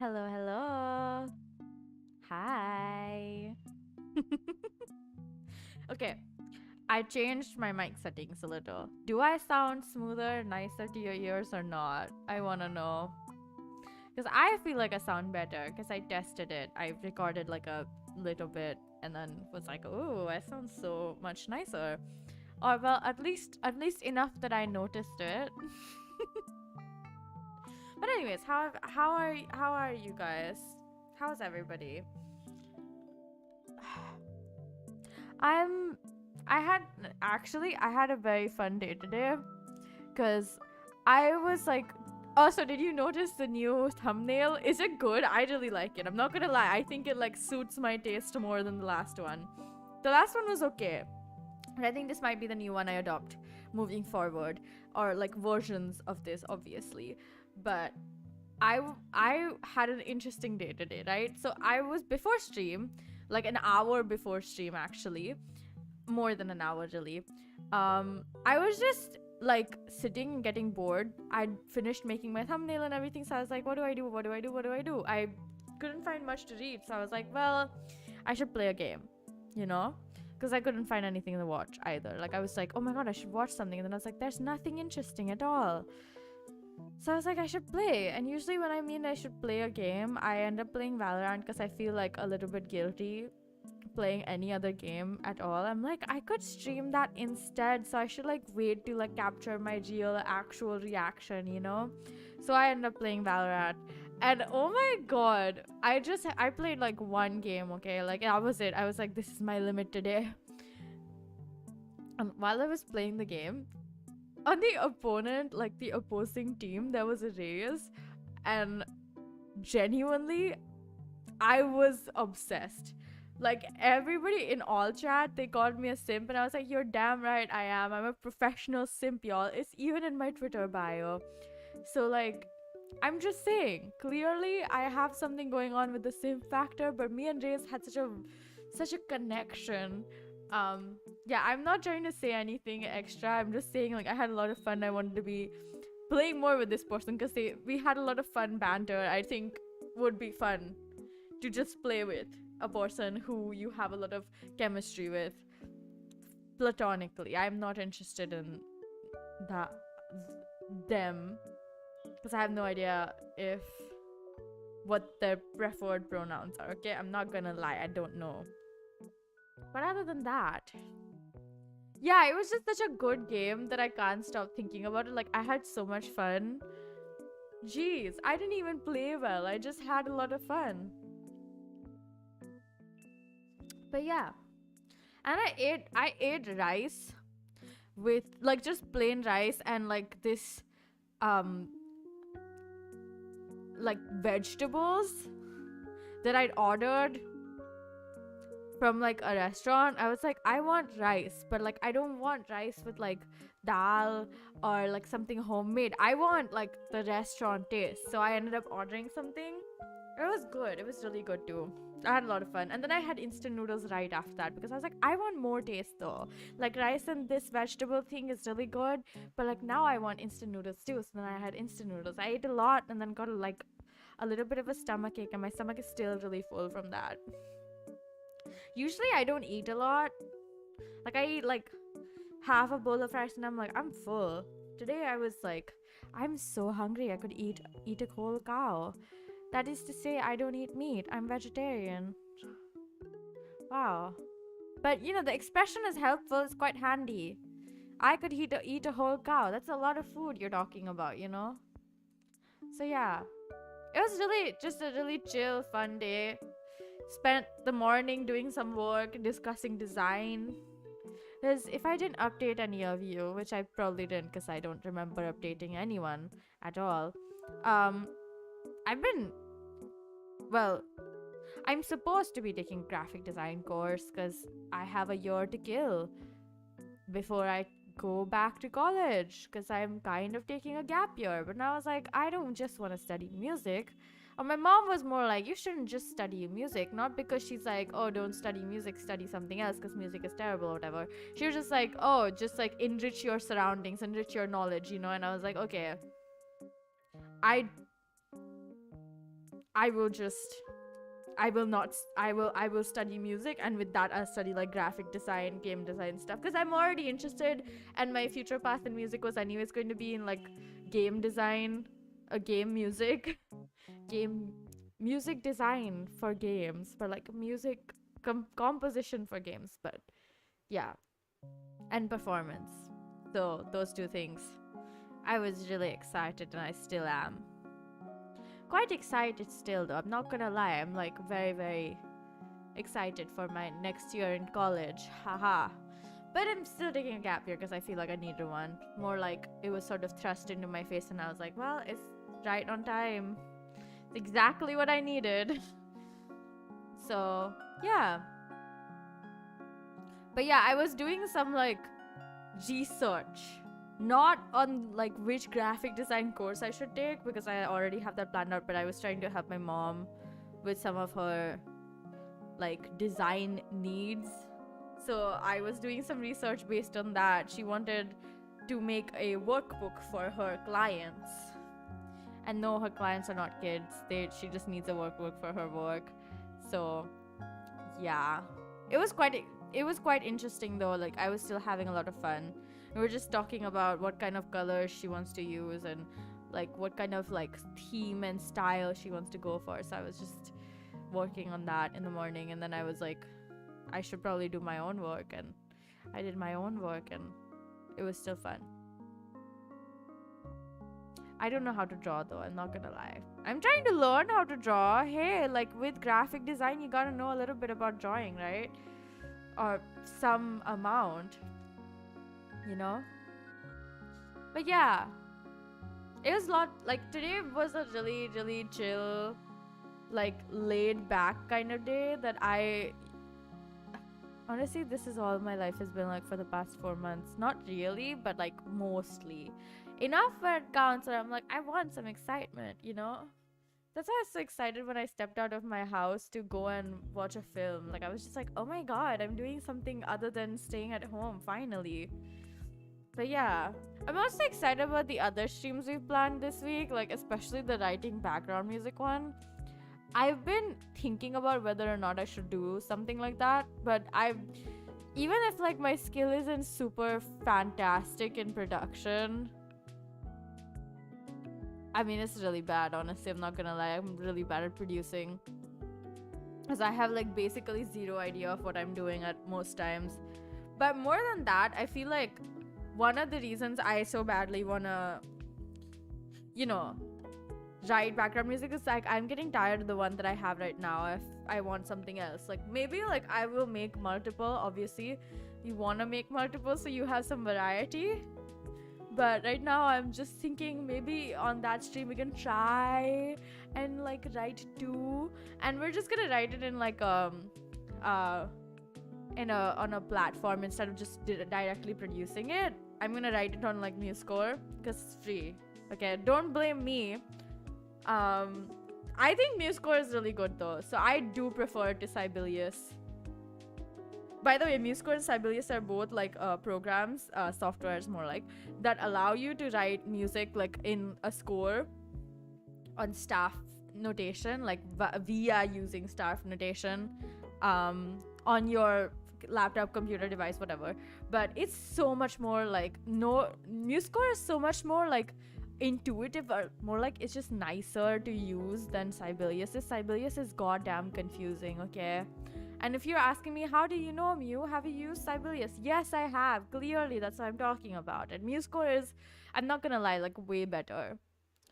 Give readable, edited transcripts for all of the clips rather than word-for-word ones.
Hello, hello. Hi. Okay, I changed my mic settings a little. Do I sound smoother, nicer to your ears or not? I wanna know. Because I feel like I sound better because I tested it. I recorded like a little bit and then was like, oh, I sound so much nicer. Or well, at least enough that I noticed it. But anyways, how are you guys? How's everybody? I'm I had I had a very fun day today because I was like, oh, so did you notice the new thumbnail? Is it good? I really like it. I'm not gonna lie, I think it like suits my taste more than the last one. The last one was okay, but I think this might be the new one I adopt moving forward, or like versions of this, obviously. But I had an interesting day today, right? So I was before stream, like an hour before stream actually, more than an hour really. I was just like sitting getting bored. I'd finished making my thumbnail and everything, so I was like, what do I do? What do I do? What do I do? I couldn't find much to read, so I was like, well, I should play a game, you know? Because I couldn't find anything to watch either. Like I was like, oh my god, I should watch something, and then I was like, there's nothing interesting at all. So I was like, I should play. And usually when I mean I should play a game, I end up playing Valorant because I feel like a little bit guilty playing any other game at all. I'm like, I could stream that instead, so I should like wait to like capture my real actual reaction, you know? So I end up playing Valorant. And oh my god, I played like one game, okay? Like that was it. I was like, this is my limit today. And while I was playing the game, on the opponent, like the opposing team, there was a race, and genuinely, I was obsessed. Like everybody in all chat, they called me a simp, and I was like, "You're damn right, I am. I'm a professional simp, y'all. It's even in my Twitter bio." So like, I'm just saying, clearly, I have something going on with the simp factor. But me and Reyes had such a connection. Yeah, I'm not trying to say anything extra. I'm just saying like I had a lot of fun. I wanted to be playing more with this person because we had a lot of fun banter. I think would be fun to just play with a person who you have a lot of chemistry with platonically. I'm not interested in that them because I have no idea if what their preferred pronouns are. Okay, I'm not gonna lie, I don't know. But other than that, yeah, it was just such a good game that I can't stop thinking about it. Like I had so much fun. Jeez, I didn't even play well. I just had a lot of fun. But yeah, and I ate rice with like just plain rice and like this um like vegetables that I'd ordered from like a restaurant. I was like, I want rice, but like I don't want rice with like dal or like something homemade. I want like the restaurant taste. So I ended up ordering something. It was good. It was really good too. I had a lot of fun. And then I had instant noodles right after that because I was like, I want more taste though. Like rice and this vegetable thing is really good, but like now I want instant noodles too. So then I had instant noodles. I ate a lot and then got like a little bit of a stomach ache, and my stomach is still really full from that. Usually I don't eat a lot. Like I eat like half a bowl of rice and I'm like, I'm full. Today I was like, I'm so hungry I could eat a whole cow. That is to say, I don't eat meat. I'm vegetarian. Wow. But you know, the expression is helpful. It's quite handy. I could eat a whole cow. That's a lot of food you're talking about, you know? So yeah. It was really just a really chill, fun day. Spent the morning doing some work, discussing design. Because if I didn't update any of you, which I probably didn't because I don't remember updating anyone at all, um, I've been, well, I'm supposed to be taking graphic design course because I have a year to kill before I go back to college because I'm kind of taking a gap year. But now I was like, I don't just want to study music. Or my mom was more like, you shouldn't just study music. Not because she's like, oh, don't study music, study something else because music is terrible or whatever. She was just like, oh, just like enrich your surroundings, enrich your knowledge, you know? And I was like, okay, I I will just I will not I will study music, and with that I'll study like graphic design, game design stuff, because I'm already interested, and my future path in music was anyways going to be in like game design, a game music game music design for games, but like music composition for games, but yeah, and performance. So those two things, I was really excited, and I still am quite excited still, though. I'm not gonna lie, I'm like very, very excited for my next year in college. Haha. But I'm still taking a gap year because I feel like I needed one. More like it was sort of thrust into my face, and I was like, well, it's right on time. It's exactly what I needed. So, yeah. But yeah, I was doing some like research. Not on like which graphic design course I should take, because I already have that planned out, but I was trying to help my mom with some of her like design needs. So I was doing some research based on that. She wanted to make a workbook for her clients. And no, her clients are not kids. She just needs a workbook for her work. So yeah. It was quite interesting though. Like I was still having a lot of fun. We were just talking about what kind of colors she wants to use, and like what kind of like theme and style she wants to go for. So I was just working on that in the morning, and then I was like, I should probably do my own work, and I did my own work, and it was still fun. I don't know how to draw though, I'm not gonna lie. I'm trying to learn how to draw. Hey, like with graphic design, you gotta know a little bit about drawing, right? Or some amount, you know? But yeah, it was a lot, like today was a really, really chill, like laid back kind of day that honestly, this is all my life has been like for the past 4 months. Not really, but like mostly. Enough where it counts, and I'm like, I want some excitement, you know? That's why I was so excited when I stepped out of my house to go and watch a film. Like, I was just like, oh my god, I'm doing something other than staying at home, finally. But yeah, I'm also excited about the other streams we've planned this week, like, especially the writing background music one. I've been thinking about whether or not I should do something like that, but even if like my skill isn't super fantastic in production, I mean, it's really bad, honestly. I'm not gonna lie. I'm really bad at producing, because I have like basically zero idea of what I'm doing at most times. But more than that, I feel like one of the reasons I so badly wanna, you know, write background music is like I'm getting tired of the one that I have right now. If I want something else, like maybe like I will make multiple. Obviously, you wanna make multiple so you have some variety. But right now I'm just thinking maybe on that stream we can try and like write two, and we're just gonna write it in like on a platform instead of just directly producing it. I'm gonna write it on like MuseScore because it's free. Okay, don't blame me. I think MuseScore is really good though, so I do prefer it to Sibelius. By the way, MuseScore and Sibelius are both like programs, softwares more like, that allow you to write music like in a score on staff notation, like via using staff notation on your laptop, computer, device, whatever. But it's so much more like, MuseScore is so much more like intuitive, or more like it's just nicer to use than Sibelius is. Sibelius is goddamn confusing, okay? And if you're asking me, how do you know, Mew? Have you used Sibelius? Yes, I have. Clearly, that's what I'm talking about. And MuseScore is, I'm not gonna lie, like way better.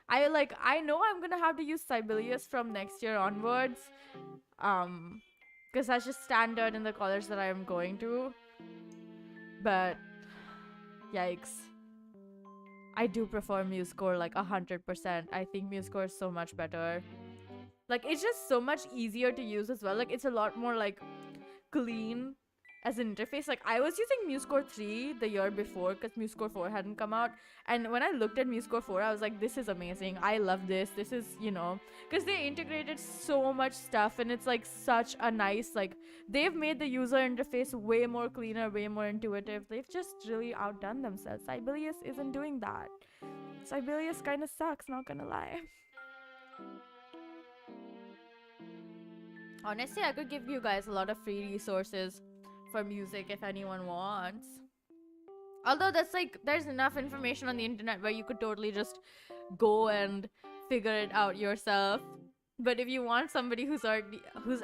I know I'm gonna have to use Sibelius from next year onwards. Because that's just standard in the college that I'm going to. But yikes. I do prefer MuseScore like 100%. I think MuseScore is so much better. Like, it's just so much easier to use as well. Like, it's a lot more like clean as an interface. Like, I was using MuseScore 3 the year before because MuseScore 4 hadn't come out, and when I looked at MuseScore 4, I was like, this is amazing. I love this. This is, because they integrated so much stuff, and it's like such a nice, like, they've made the user interface way more cleaner, way more intuitive. They've just really outdone themselves. Sibelius isn't doing that. Sibelius kind of sucks, not gonna lie. Honestly, I could give you guys a lot of free resources for music if anyone wants. Although that's like there's enough information on the internet where you could totally just go and figure it out yourself. But if you want somebody who's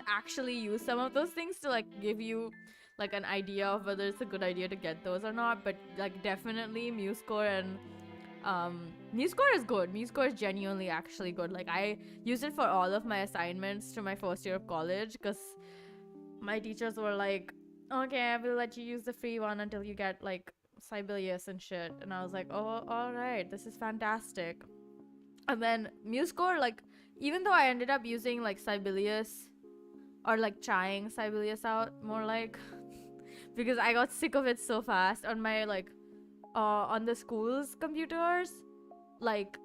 actually used some of those things to like give you like an idea of whether it's a good idea to get those or not, but like definitely MuseScore and MuseScore is good. MuseScore is genuinely actually good. Like I used it for all of my assignments to my first year of college because my teachers were like, okay, I will let you use the free one until you get like Sibelius and shit. And I was like, oh, all right, this is fantastic. And then MuseScore, like, even though I ended up using like Sibelius or like trying Sibelius out more like because I got sick of it so fast on my like on the school's computers, like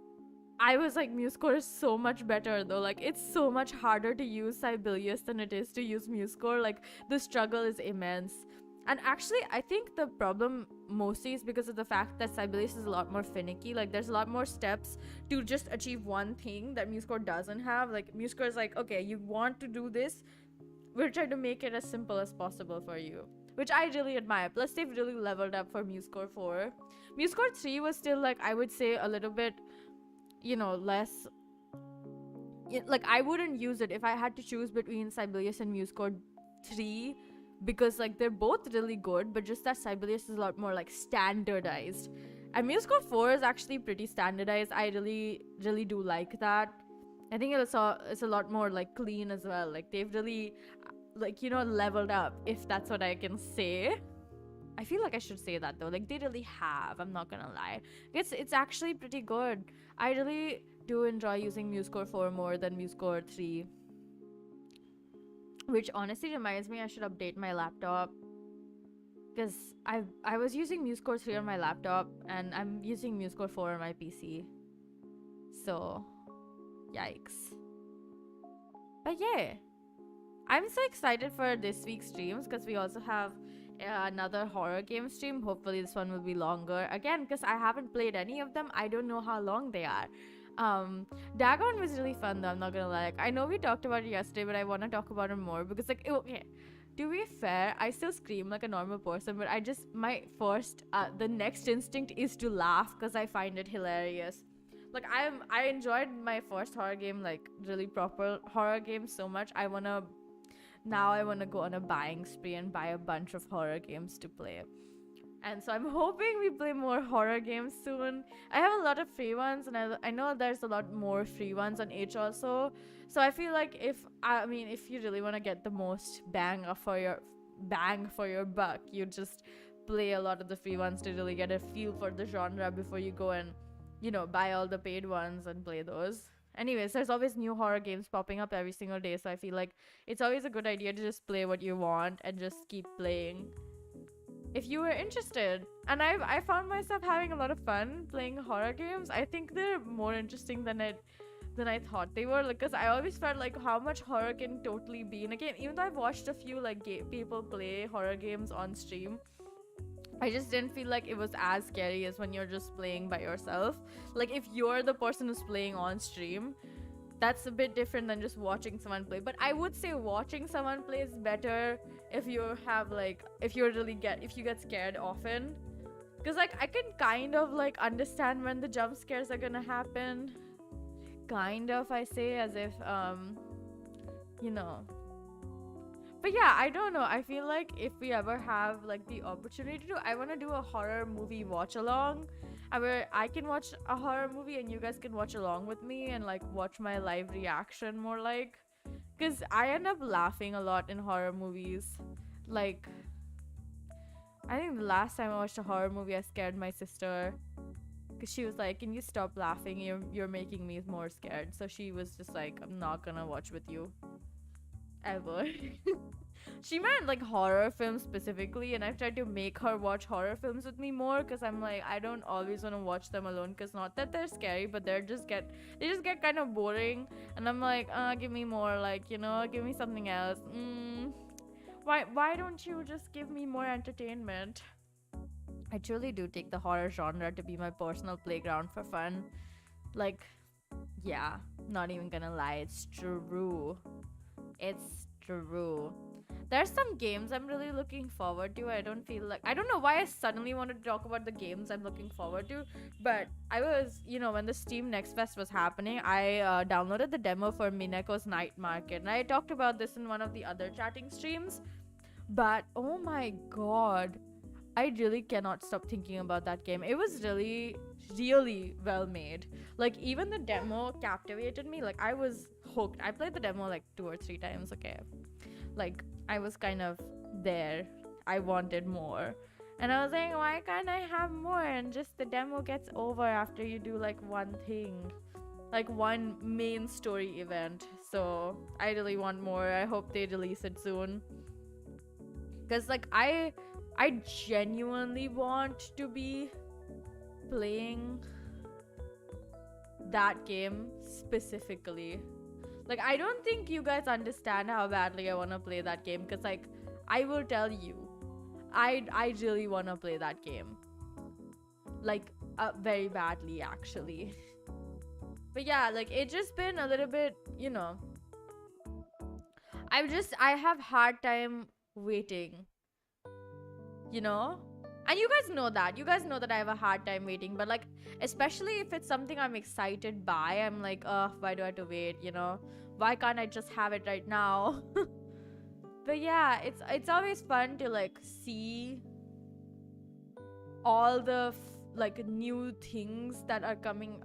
I was like, MuseScore is so much better though. Like it's so much harder to use Sibelius than it is to use MuseScore. Like the struggle is immense. And actually, I think the problem mostly is because of the fact that Sibelius is a lot more finicky. Like there's a lot more steps to just achieve one thing that MuseScore doesn't have. Like MuseScore is like, okay, you want to do this, we're trying to make it as simple as possible for you, which I really admire. Plus, they've really leveled up for MuseScore 4. MuseScore 3 was still like, I would say a little bit, less. Like I wouldn't use it if I had to choose between Sibelius and MuseScore 3 because like they're both really good, but just that Sibelius is a lot more like standardized. And MuseScore 4 is actually pretty standardized. I really, really do like that. I think it's a lot more like clean as well. Like they've really like leveled up, if that's what I can say. I feel like I should say that though. Like they really have. I'm not gonna lie. It's actually pretty good. I really do enjoy using MuseScore 4 more than MuseScore 3. Which honestly reminds me I should update my laptop. Because I was using MuseScore 3 on my laptop and I'm using MuseScore 4 on my PC. So yikes. But yeah. I'm so excited for this week's streams because we also have another horror game stream. Hopefully this one will be longer. Again, because I haven't played any of them, I don't know how long they are. Dagon was really fun though, I'm not gonna lie. Like, I know we talked about it yesterday, but I want to talk about it more because like, okay, to be fair, I still scream like a normal person, but the next instinct is to laugh because I find it hilarious. Like I enjoyed my first horror game, like really proper horror game so much. I want to go on a buying spree and buy a bunch of horror games to play. And so I'm hoping we play more horror games soon. I have a lot of free ones, and I know there's a lot more free ones on H also. So I feel like if you really want to get the most bang for your buck, you just play a lot of the free ones to really get a feel for the genre before you go and buy all the paid ones and play those. Anyways, there's always new horror games popping up every single day, so I feel like it's always a good idea to just play what you want and just keep playing if you were interested. And I found myself having a lot of fun playing horror games. I think they're more interesting than I thought they were, because I always felt like how much horror can totally be in a game. Even though I've watched a few like people play horror games on stream, I just didn't feel like it was as scary as when you're just playing by yourself. Like if you're the person who's playing on stream, that's a bit different than just watching someone play. But I would say watching someone play is better if you get scared often. Because like I can kind of like understand when the jump scares are gonna happen. Kind of, I say, as if But yeah, I don't know. I feel like if we ever have like the opportunity to, I want to do a horror movie watch along, where I can watch a horror movie and you guys can watch along with me and like watch my live reaction more like, because I end up laughing a lot in horror movies. Like, I think the last time I watched a horror movie, I scared my sister because she was like, "Can you stop laughing? You're making me more scared." So she was just like, "I'm not gonna watch with you ever." She meant like horror films specifically, and I've tried to make her watch horror films with me more because I'm like, I don't always want to watch them alone, because not that they're scary, but they just get kind of boring, and I'm like, give me more, like, give me something else. Why don't you just give me more entertainment? I truly do take the horror genre to be my personal playground for fun. Like, yeah, not even gonna lie, it's true. It's True. There's some games I'm really looking forward to. I don't feel like, I don't know why I suddenly wanted to talk about the games I'm looking forward to, but I was, when the Steam Next Fest was happening, I downloaded the demo for Mineko's Night Market, and I talked about this in one of the other chatting streams. But oh my god, I really cannot stop thinking about that game. It was really, really well made. Like, even the demo captivated me. Like, I was hooked. I played the demo like 2 or 3 times, okay? Like, I was kind of there. I wanted more. And I was like, why can't I have more? And just the demo gets over after you do like one thing, like one main story event. So I really want more. I hope they release it soon. Because, like, I genuinely want to be playing that game specifically. Like, I don't think you guys understand how badly I want to play that game, because, like, I will tell you, I really want to play that game. Like, very badly, actually. But yeah, like, it's just been a little bit, I have hard time waiting, and you guys know that I have a hard time waiting. But, like, especially if it's something I'm excited by, I'm like, why do I have to wait? Why can't I just have it right now? But yeah, it's always fun to, like, see all the like new things that are coming,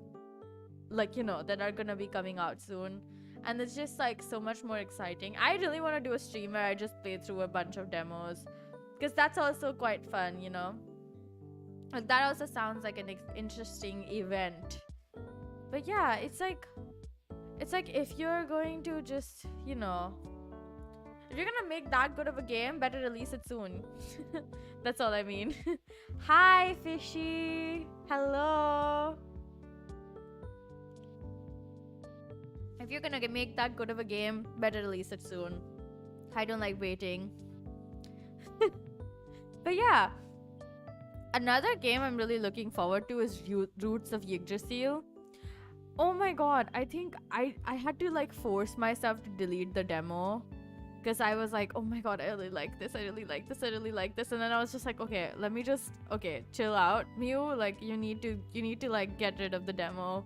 like, that are gonna be coming out soon. And it's just, like, so much more exciting. I really want to do a stream where I just play through a bunch of demos, because that's also quite fun. Like, that also sounds like an interesting event. But yeah, it's like if you're going to just, if you're gonna make that good of a game, better release it soon. That's all I mean. Hi, Fishy. Hello. If you're gonna make that good of a game, better release it soon. I don't like waiting. But yeah, another game I'm really looking forward to is Roots of Yggdrasil. Oh my god, I think I had to, like, force myself to delete the demo, because I was like, oh my god, I really like this, I really like this, I really like this. And then I was just like, okay, let me just, okay, chill out, Mew. Like, you need to like get rid of the demo,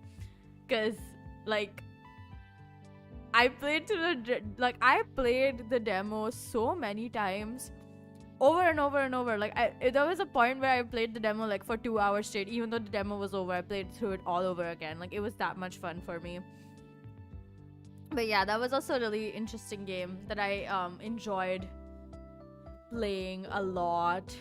because, like, I played the demo so many times, over and over and over. Like, there was a point where I played the demo like for 2 hours straight. Even though the demo was over, I played through it all over again. Like, it was that much fun for me. But yeah, that was also a really interesting game that I enjoyed playing a lot,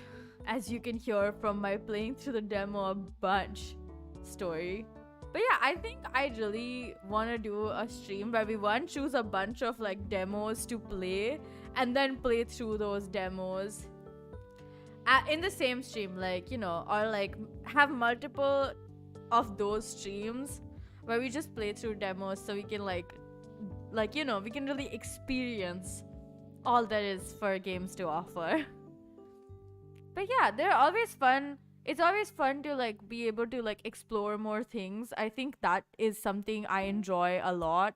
as you can hear from my playing through the demo a bunch story. But yeah, I think I really want to do a stream where we choose a bunch of, like, demos to play, and then play through those demos in the same stream, like, or, like, have multiple of those streams where we just play through demos, so we can, like, we can really experience all there is for games to offer. But yeah, they're always fun. It's always fun to, like, be able to, like, explore more things. I think that is something I enjoy a lot.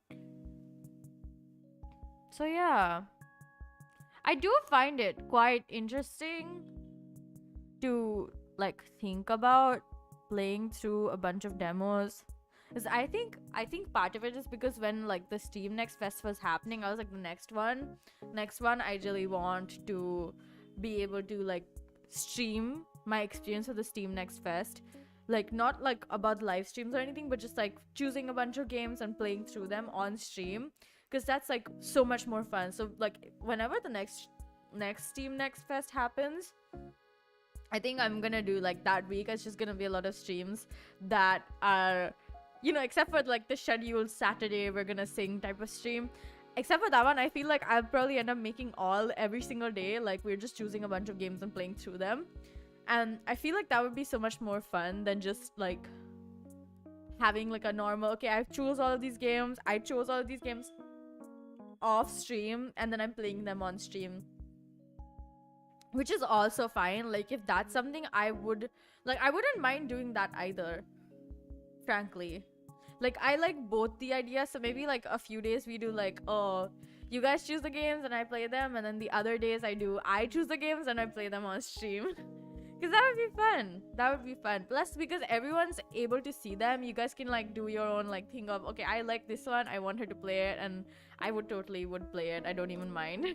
So yeah, I do find it quite interesting to, like, think about playing through a bunch of demos. Because I think part of it is because when, like, the Steam Next Fest was happening, I was like, the next one I really want to be able to, like, stream my experience of the Steam Next Fest. Like, not, like, about live streams or anything, but just, like, choosing a bunch of games and playing through them on stream, because that's, like, so much more fun. So, like, whenever the next Steam Next Fest happens, I think I'm gonna do, like, that week, it's just gonna be a lot of streams that are, except for, like, the scheduled Saturday we're gonna sing type of stream. Except for that one, I feel like I'll probably end up making every single day. Like, we're just choosing a bunch of games and playing through them. And I feel like that would be so much more fun than just, like, having, like, a normal, okay, I chose all of these games off stream, and then I'm playing them on stream. Which is also fine. Like, if that's something I wouldn't mind doing that either, frankly. Like, I like both the idea. So maybe, like, a few days we do, like, You guys choose the games and I play them, and then the other days I choose the games and I play them on stream. Because that would be fun. That would be fun. Plus, because everyone's able to see them, you guys can like do your own like thing of, okay, I like this one, I want her to play it, and I would totally play it. I don't even mind.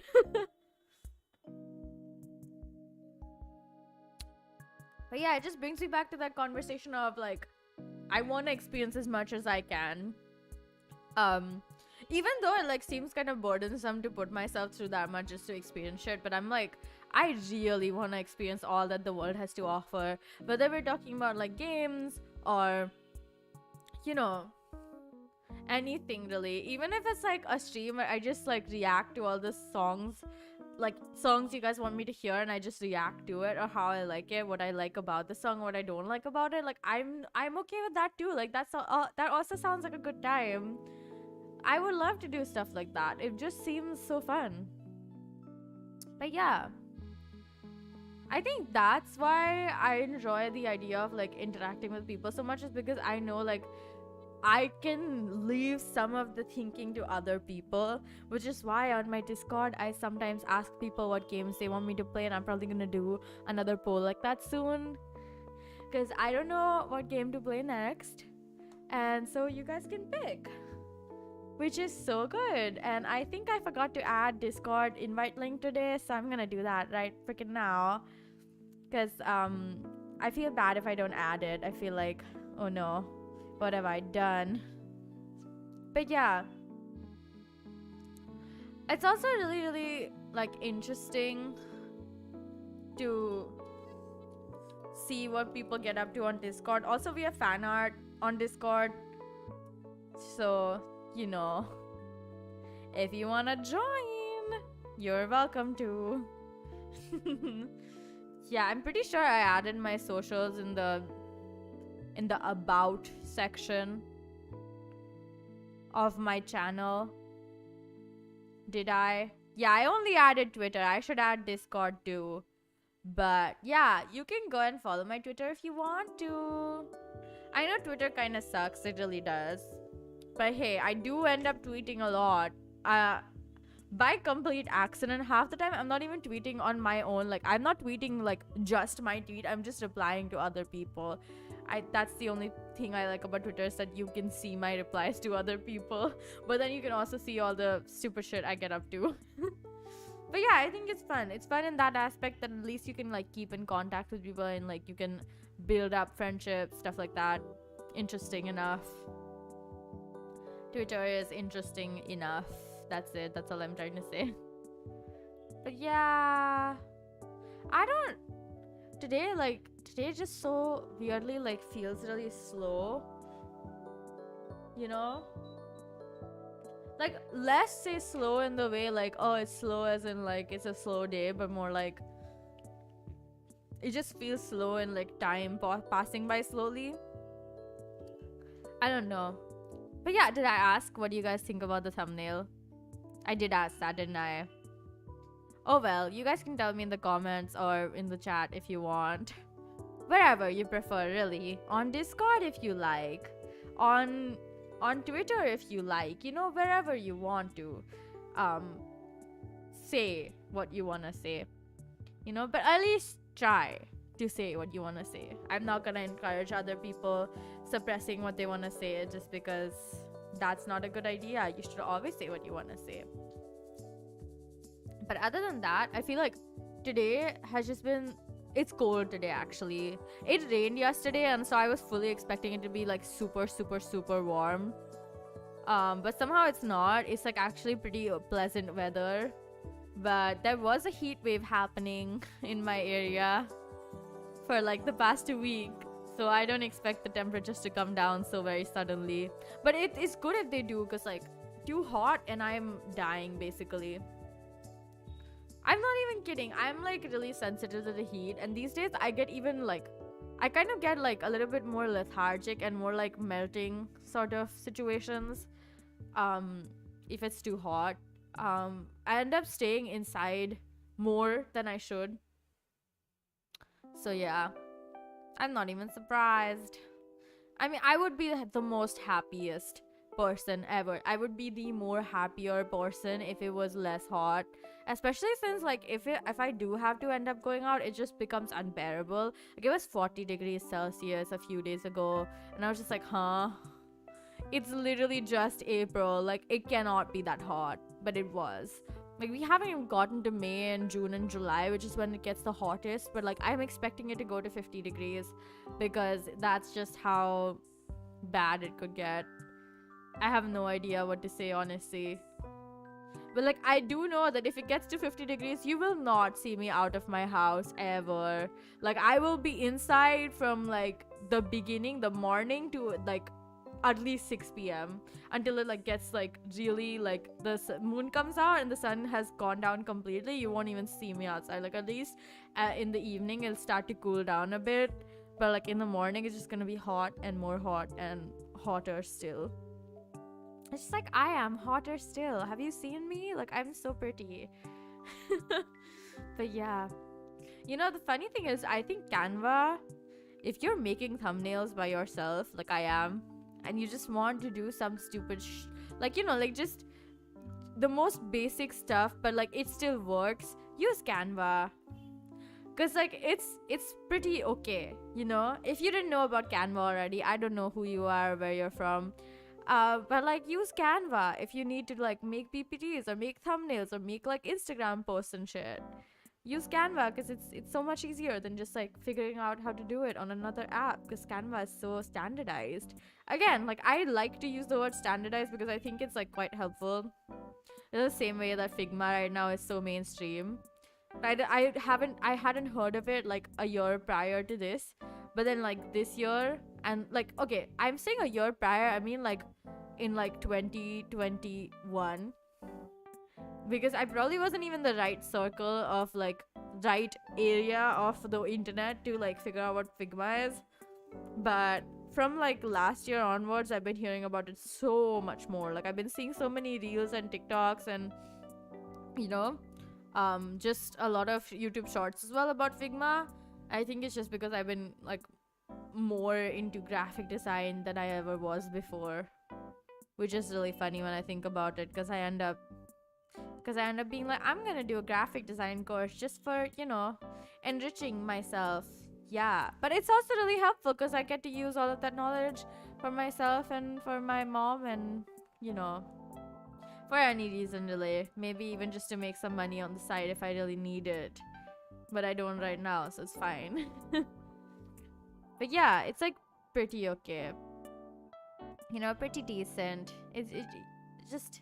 But yeah, it just brings me back to that conversation of like, I want to experience as much as I can. Even though it like seems kind of burdensome to put myself through that much just to experience shit, but I'm like, I really want to experience all that the world has to offer, whether we're talking about like games or, you know, anything really. Even if it's like a stream where I just like react to all the songs, like songs you guys want me to hear, and I just react to it, or how I like it, what I like about the song, what I don't like about it. Like I'm okay with that too. Like that also sounds like a good time. I would love to do stuff like that. It just seems so fun. But yeah, I think that's why I enjoy the idea of like interacting with people so much, is because I know like I can leave some of the thinking to other people, which is why on my Discord I sometimes ask people what games they want me to play, and I'm probably gonna do another poll like that soon, because I don't know what game to play next, and so you guys can pick, which is so good. And I think I forgot to add Discord invite link today, so I'm gonna do that right freaking now, because I feel bad if I don't add it. I feel like, oh no, what have I done? But yeah, it's also really like interesting to see what people get up to on Discord. Also, we have fan art on Discord, so you know, if you wanna join, you're welcome to. Yeah, I'm pretty sure I added my socials in the about section of my channel. Did I? Yeah, I only added Twitter. I should add Discord too. But yeah, you can go and follow my Twitter if you want to. I know Twitter kind of sucks. It really does. But hey, I do end up tweeting a lot. By complete accident. Half the time I'm not even tweeting on my own. Like, I'm not tweeting like just my tweet. I'm just replying to other people. That's the only thing I like about Twitter, is that you can see my replies to other people, but then you can also see all the stupid shit I get up to. But yeah, I think it's fun. It's fun in that aspect, that at least you can like keep in contact with people, and like you can build up friendships, stuff like that. Interesting enough. Twitter is interesting enough. That's it. That's all I'm trying to say. But yeah, today just so weirdly like feels really slow, you know, like less say slow in the way like, oh, it's slow as in like it's a slow day, but more like it just feels slow and like time passing by slowly. I don't know. But yeah, did I ask what do you guys think about the thumbnail? I did ask that, didn't I? Oh well, you guys can tell me in the comments or in the chat if you want. Wherever you prefer, really. On Discord if you like. On Twitter if you like. You know, wherever you want to say what you want to say. You know, but at least try to say what you want to say. I'm not gonna encourage other people suppressing what they want to say just because that's not a good idea. You should always say what you want to say. But other than that, I feel like today has just been, it's cold today actually. It rained yesterday, and so I was fully expecting it to be like super warm. But somehow it's not. It's like actually pretty pleasant weather. But there was a heat wave happening in my area for like the past week. So I don't expect the temperatures to come down so very suddenly. But it is good if they do, because like too hot and I'm dying basically. I'm not even kidding. I'm like really sensitive to the heat, and these days I get even like, I kind of get like a little bit more lethargic and more like melting sort of situations. If it's too hot, I end up staying inside more than I should. So yeah, I'm not even surprised. I mean, I would be the most happiest person ever. I would be the more happier person if it was less hot, especially since like if I do have to end up going out, it just becomes unbearable. Like it was 40 degrees Celsius a few days ago, and I was just like, huh, it's literally just April. Like it cannot be that hot, but it was. Like we haven't even gotten to May and June and July, which is when it gets the hottest, but like I'm expecting it to go to 50 degrees because that's just how bad it could get. I have no idea what to say, honestly. But like I do know that if it gets to 50 degrees, you will not see me out of my house ever. Like I will be inside from like the beginning, the morning, to like at least 6 p.m. until it like gets like really like the moon comes out and the sun has gone down completely. You won't even see me outside. Like at least in the evening it'll start to cool down a bit, but like in the morning it's just gonna be hot and more hot and hotter still. It's just like I am hotter still. Have you seen me? Like I'm so pretty. But yeah, you know, the funny thing is I think Canva, if you're making thumbnails by yourself like I am, and you just want to do some stupid like, you know, like just the most basic stuff, but like it still works, use Canva. Because like it's pretty okay, you know. If you didn't know about Canva already, I don't know who you are, where you're from, but like use Canva if you need to like make PPTs or make thumbnails or make like Instagram posts and shit. Use Canva because it's so much easier than just like figuring out how to do it on another app, because Canva is so standardized. Again, like I like to use the word standardized because I think it's like quite helpful. In the same way that Figma right now is so mainstream. I hadn't heard of it like a year prior to this, but then like this year, and like okay, I'm saying a year prior, I mean like in like 2021, because I probably wasn't even the right circle of like right area of the internet to like figure out what Figma is. But from like last year onwards, I've been hearing about it so much more. Like I've been seeing so many reels and TikToks and, you know, just a lot of YouTube shorts as well about Figma. I think it's just because I've been like more into graphic design than I ever was before, which is really funny when I think about it, because I end up being like, I'm gonna do a graphic design course just for, you know, enriching myself. Yeah, but it's also really helpful because I get to use all of that knowledge for myself and for my mom, and, you know, for any reason really. Maybe even just to make some money on the side if I really need it. But I don't right now, so it's fine. But yeah, it's like pretty okay. You know, pretty decent. It's just...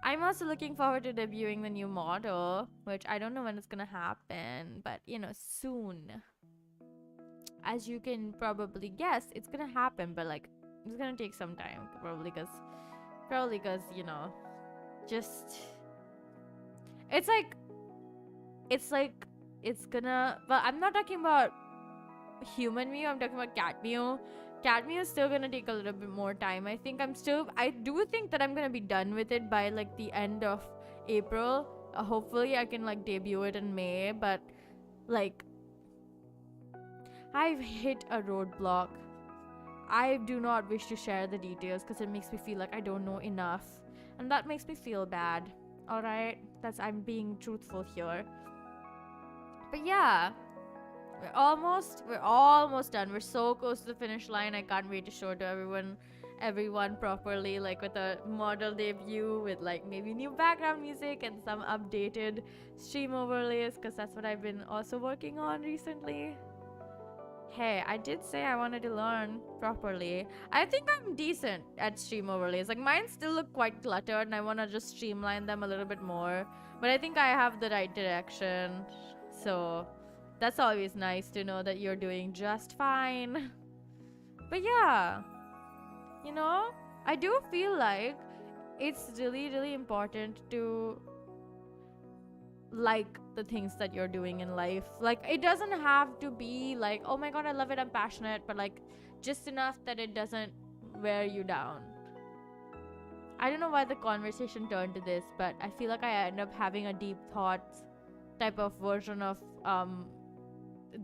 I'm also looking forward to debuting the new model, which I don't know when it's gonna happen, but you know, soon. As you can probably guess, it's gonna happen, but like it's gonna take some time, probably because you know, just it's gonna. Well, I'm not talking about human Mew. I'm talking about cat Mew. Cat Mew is still gonna take a little bit more time. I do think that I'm gonna be done with it by like the end of April. Hopefully I can like debut it in May, but like I've hit a roadblock. I do not wish to share the details because it makes me feel like I don't know enough, and that makes me feel bad. Alright, I'm being truthful here. But yeah, we're almost done. We're so close to the finish line. I can't wait to show it to everyone properly, like with a model debut, with like maybe new background music and some updated stream overlays, because that's what I've been also working on recently. Hey, I did say I wanted to learn properly. I think I'm decent at stream overlays. Like mine still look quite cluttered and I want to just streamline them a little bit more, but I think I have the right direction. So that's always nice to know that you're doing just fine. But yeah, you know, I do feel like it's really, really important to like the things that you're doing in life. Like it doesn't have to be like, oh my god, I love it, I'm passionate, but like just enough that it doesn't wear you down. I don't know why the conversation turned to this, but I feel like I end up having a deep thoughts type of version of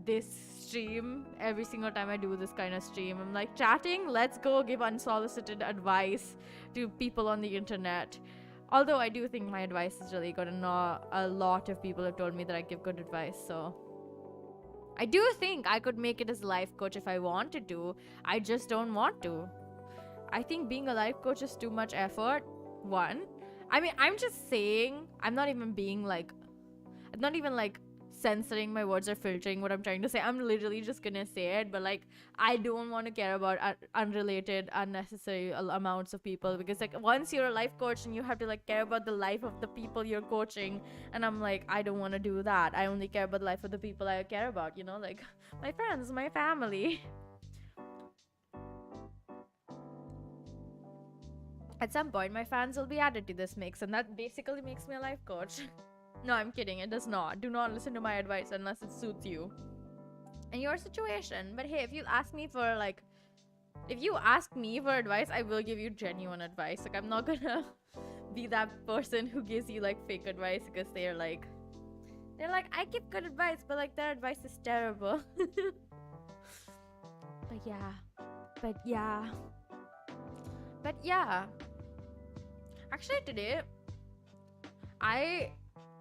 this stream every single time I do this kind of stream. I'm like, chatting, let's go give unsolicited advice to people on the internet. Although I do think my advice is really good, and a lot of people have told me that I give good advice, so I do think I could make it as a life coach if I wanted to. I just don't want to. I think being a life coach is too much effort. One, I mean, I'm just saying, I'm not even censoring my words or filtering what I'm trying to say. I'm literally just gonna say it, but like, I don't want to care about unrelated, unnecessary amounts of people, because like, once you're a life coach and you have to like care about the life of the people you're coaching, and I'm like, I don't want to do that. I only care about the life of the people I care about, you know, like my friends, my family. At some point, my fans will be added to this mix, and that basically makes me a life coach. No, I'm kidding. It does not. Do not listen to my advice unless it suits you and your situation. But hey, if you ask me for advice, I will give you genuine advice. Like, I'm not gonna be that person who gives you like fake advice because they're like, I give good advice, but like their advice is terrible. But yeah. Actually, today,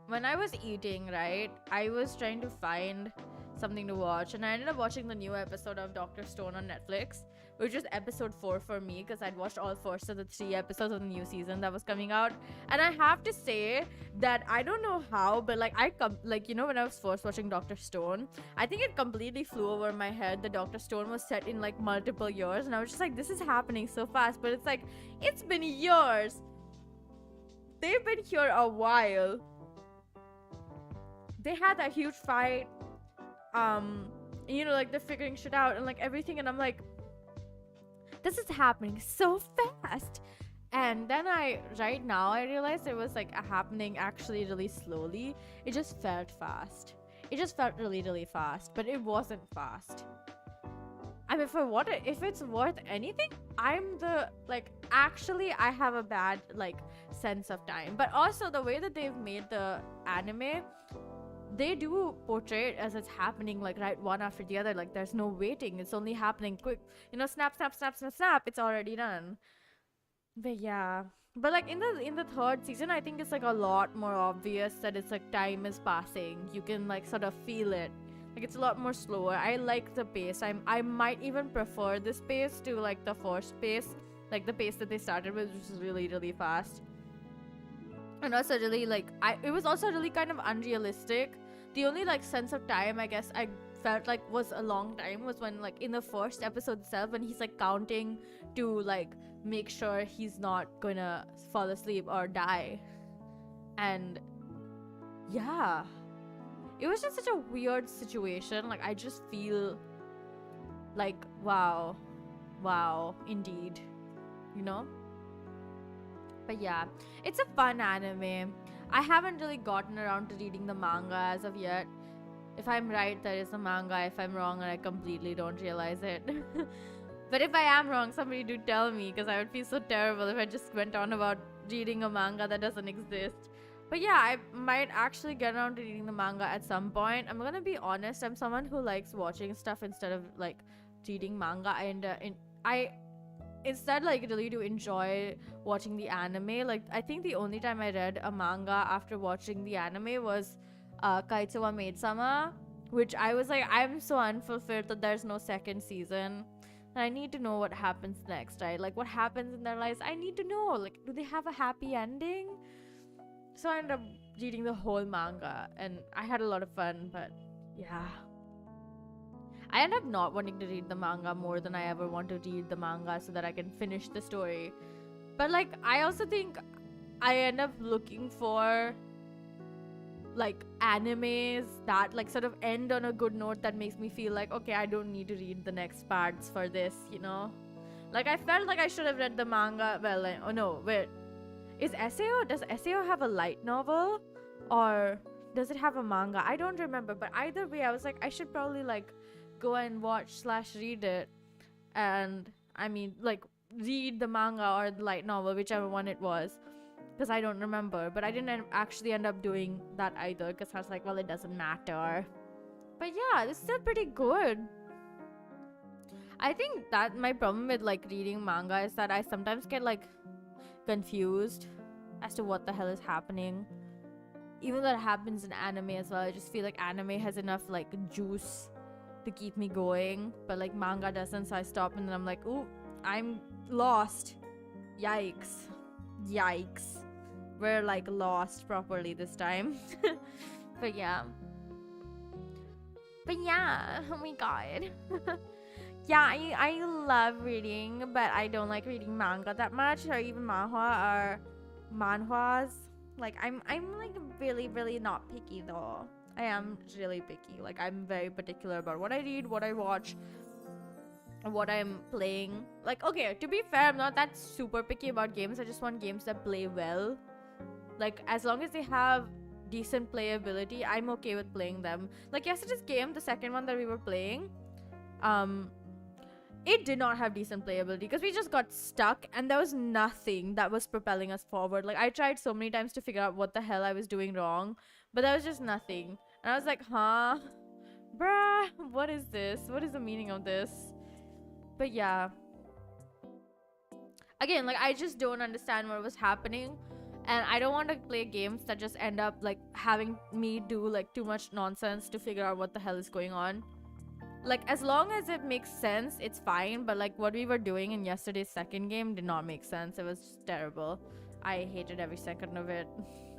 when I was eating, right, I was trying to find something to watch, and I ended up watching the new episode of Dr. Stone on Netflix, which was episode 4 for me, because I'd watched all 4 of the 3 episodes of the new season that was coming out. And I have to say that I don't know how, but like when I was first watching Dr. Stone, I think it completely flew over my head that Dr. Stone was set in like multiple years, and I was just like, this is happening so fast. But it's like, it's been years. They've been here a while. They had that huge fight, like they're figuring shit out and like everything, and I'm like, this is happening so fast. And then right now I realized it was like happening actually really slowly. It just felt fast. It just felt really, really fast, but it wasn't fast. I mean, if it's worth anything, I have a bad like sense of time. But also the way that they've made the anime, they do portray it as it's happening like right one after the other. Like, there's no waiting. It's only happening quick. Snap, snap, snap, snap, snap. It's already done. But yeah. But like in the 3rd season, I think it's like a lot more obvious that it's like time is passing. You can like sort of feel it. Like, it's a lot more slower. I like the pace. I might even prefer this pace to like the first pace. Like the pace that they started with, which is really, really fast. And also really like, it was also really kind of unrealistic. The only like sense of time I guess I felt like was a long time was when like in the first episode itself, when he's like counting to like make sure he's not gonna fall asleep or die. And yeah, it was just such a weird situation. Like, I just feel like, wow, indeed, But yeah, it's a fun anime. I haven't really gotten around to reading the manga as of yet. If I'm right, there is a manga. If I'm wrong and I completely don't realize it. But if I am wrong, somebody do tell me, because I would feel so terrible if I just went on about reading a manga that doesn't exist. But yeah, I might actually get around to reading the manga at some point. I'm gonna be honest, I'm someone who likes watching stuff instead of like reading manga, and I instead like really do enjoy watching the anime. Like, I think the only time I read a manga after watching the anime was Kaitsuwa Maid-sama, which I was like, I'm so unfulfilled that there's no second season. And I need to know what happens next, right? Like, what happens in their lives, I need to know. Like, do they have a happy ending? So I ended up reading the whole manga, and I had a lot of fun. But yeah, I end up not wanting to read the manga more than I ever want to read the manga so that I can finish the story. But like, I also think I end up looking for like animes that like sort of end on a good note that makes me feel like, okay, I don't need to read the next parts for this, Like, I felt like I should have read the manga. Well, like, oh no, wait. Does SAO have a light novel? Or does it have a manga? I don't remember. But either way, I was like, I should probably like go and watch/read it. And I mean, like, read the manga or the light novel, whichever one it was. Because I don't remember. But I didn't actually end up doing that either. Because I was like, well, it doesn't matter. But yeah, it's still pretty good. I think that my problem with like reading manga is that I sometimes get like confused as to what the hell is happening. Even though that happens in anime as well, I just feel like anime has enough like juice to keep me going, but like manga doesn't, so I stop and then I'm like, ooh, I'm lost. Yikes. Yikes. We're like lost properly this time. But yeah. But yeah, oh my god. Yeah, I love reading, but I don't like reading manga that much, or even manhwa or manhwas. Like I'm like really, really not picky though. I am really picky. Like I'm very particular about what I read, what I watch, what I'm playing. Like okay, to be fair, I'm not that super picky about games. I just want games that play well. Like as long as they have decent playability, I'm okay with playing them. Like yesterday's game, the second one that we were playing, it did not have decent playability because we just got stuck and there was nothing that was propelling us forward. Like I tried so many times to figure out what the hell I was doing wrong, but there was just nothing. And I was like, huh? Bruh, what is this? What is the meaning of this? But yeah. Again, like I just don't understand what was happening. And I don't want to play games that just end up like having me do like too much nonsense to figure out what the hell is going on. Like as long as it makes sense, it's fine, but like what we were doing in yesterday's second game did not make sense. It was just terrible. I hated every second of it.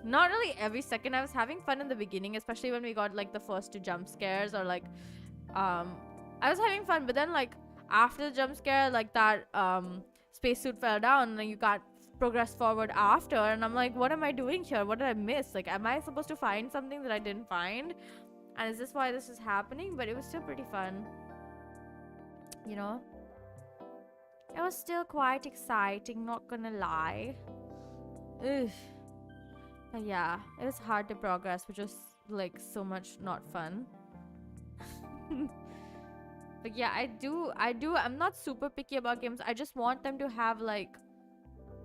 Not really every second. I was having fun in the beginning, especially when we got like the first two jump scares, or like I was having fun, but then like after the jump scare, like that spacesuit fell down and you got progress forward after, and I'm like, what am I doing here? What did I miss? Like am I supposed to find something that I didn't find? And is this why this is happening? But it was still pretty fun. You know? It was still quite exciting, not gonna lie. Ugh. But yeah, it was hard to progress, which was like so much not fun. But yeah, I'm not super picky about games. I just want them to have like,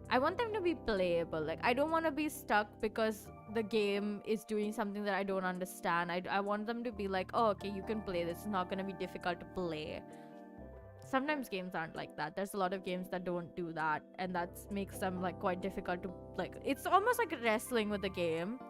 I want them to be playable. Like I don't want to be stuck because the game is doing something that I don't understand. I want them to be like, oh okay, you can play this. It's not going to be difficult to play. Sometimes games aren't like that. There's a lot of games that don't do that, and that makes them like quite difficult to like. It's almost like wrestling with the game.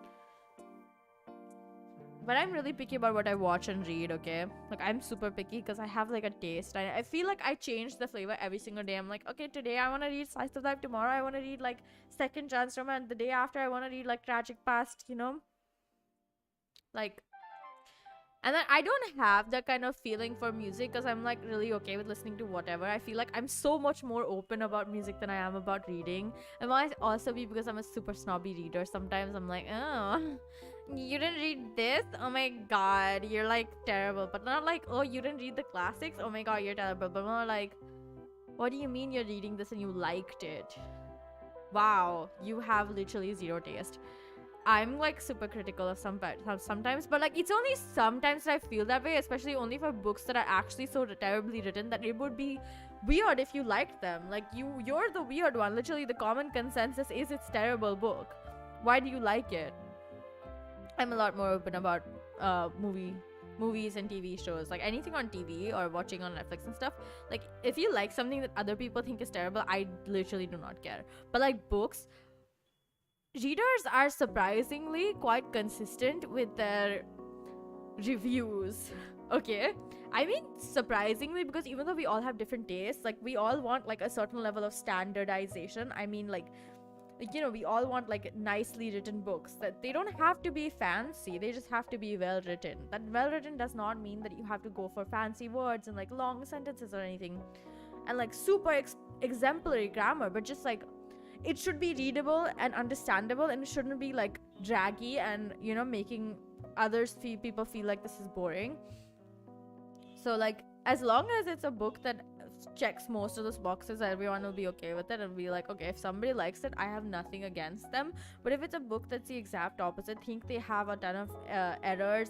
But I'm really picky about what I watch and read, okay? Like, I'm super picky because I have, like, a taste. I feel like I change the flavor every single day. I'm like, okay, today I want to read Slice of Life. Tomorrow I want to read, like, Second Chance Romance. The day after I want to read, like, Tragic Past, you know? Like, and then I don't have that kind of feeling for music because I'm, like, really okay with listening to whatever. I feel like I'm so much more open about music than I am about reading. It might also be because I'm a super snobby reader. Sometimes I'm like, oh... You didn't read this? Oh my god, you're like terrible. But not like, oh, you didn't read the classics? Oh my god, you're terrible. But more like, what do you mean you're reading this and you liked it? Wow, you have literally zero taste. I'm like super critical of sometimes, but like it's only sometimes that I feel that way, especially only for books that are actually so terribly written that it would be weird if you liked them. Like you're the weird one. Literally, the common consensus is it's terrible book. Why do you like it? I'm a lot more open about movies and TV shows, like anything on TV or watching on Netflix and stuff. Like if you like something that other people think is terrible, I literally do not care. But like books, readers are surprisingly quite consistent with their reviews. Okay, I mean surprisingly, because even though we all have different tastes, like we all want like a certain level of standardization. I mean like, you know, we all want like nicely written books that they don't have to be fancy, they just have to be well written. That well written does not mean that you have to go for fancy words and like long sentences or anything and like super exemplary grammar, but just like it should be readable and understandable, and it shouldn't be like draggy and, you know, making people feel like this is boring. So like as long as it's a book that checks most of those boxes, everyone will be okay with it and be like, okay, if somebody likes it, I have nothing against them. But if it's a book that's the exact opposite, think they have a ton of errors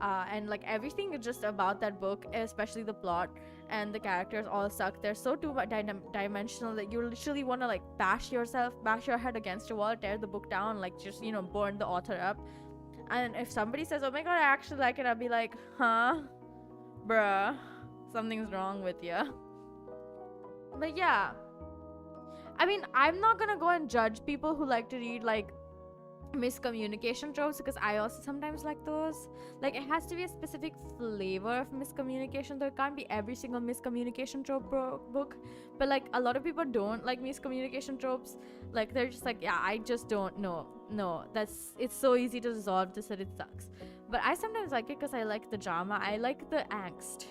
and like everything just about that book, especially the plot and the characters, all suck. They're so too dimensional that you literally want to like bash your head against a wall, tear the book down, like just, you know, burn the author up. And if somebody says, oh my god, I actually like it, I'll be like, huh? Bruh, something's wrong with you. But yeah, I mean, I'm not gonna go and judge people who like to read like miscommunication tropes, because I also sometimes like those. Like, it has to be a specific flavor of miscommunication, though. It can't be every single miscommunication trope book. But like, a lot of people don't like miscommunication tropes. Like, they're just like, yeah, I just don't know. No, it's so easy to resolve this that it sucks. But I sometimes like it because I like the drama. I like the angst.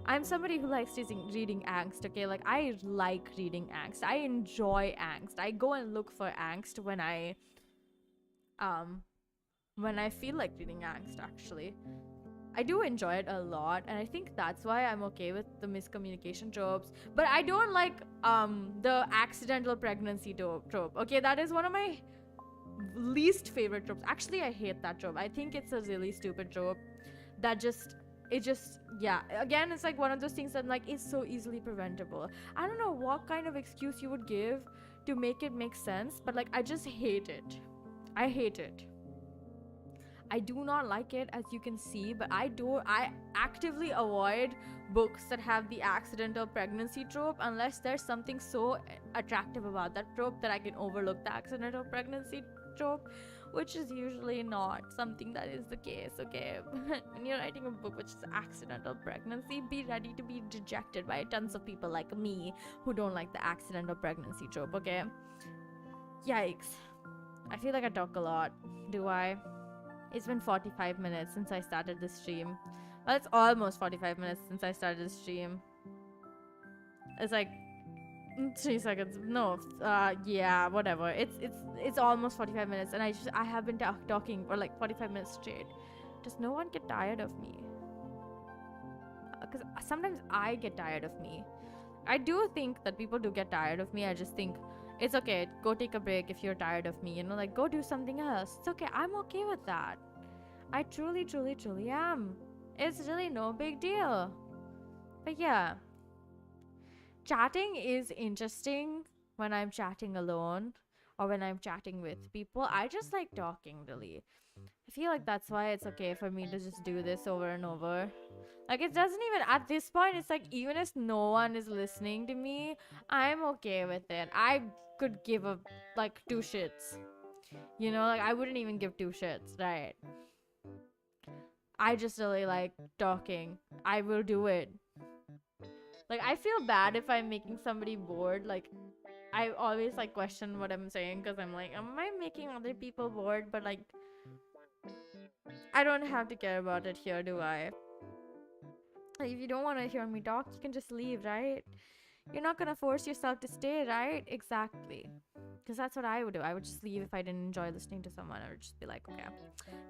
I'm somebody who likes reading angst, okay? Like, I like reading angst. I enjoy angst. I go and look for angst when I feel like reading angst, actually. I do enjoy it a lot, and I think that's why I'm okay with the miscommunication tropes. But I don't like the accidental pregnancy trope. Okay, that is one of my least favorite tropes. Actually, I hate that trope. I think it's a really stupid trope that yeah, again, it's like one of those things that like is so easily preventable. I don't know what kind of excuse you would give to make it make sense, but like, I just hate it. I hate it. I do not like it, as you can see, but I actively avoid books that have the accidental pregnancy trope unless there's something so attractive about that trope that I can overlook the accidental pregnancy trope, which is usually not something that is the case, okay? When you're writing a book which is accidental pregnancy, be ready to be rejected by tons of people like me who don't like the accidental pregnancy trope, okay? Yikes. I feel like I talk a lot. Do I? It's been 45 minutes since I started this stream. Well, it's almost 45 minutes since I started this stream. It's like 3 seconds. No, yeah, whatever. It's almost 45 minutes, and I have been talking for like 45 minutes straight. Does no one get tired of me? Because sometimes I get tired of me. I do think that people do get tired of me. I just think it's okay. Go take a break if you're tired of me. You know, like, go do something else. It's okay. I'm okay with that. I truly, truly, truly am. It's really no big deal. But yeah, chatting is interesting when I'm chatting alone or when I'm chatting with people. I just like talking, really. I feel like that's why it's okay for me to just do this over and over. Like, it doesn't even, at this point, it's like, even if no one is listening to me, I'm okay with it. I could give a, like, 2 shits. You know, like, I wouldn't even give 2 shits, right? I just really like talking. I will do it. Like, I feel bad if I'm making somebody bored. Like, I always, like, question what I'm saying because I'm like, am I making other people bored? But, like, I don't have to care about it here, do I? Like, if you don't want to hear me talk, you can just leave, right? You're not gonna force yourself to stay, right? Exactly. Because that's what I would do. I would just leave if I didn't enjoy listening to someone. I would just be like, okay,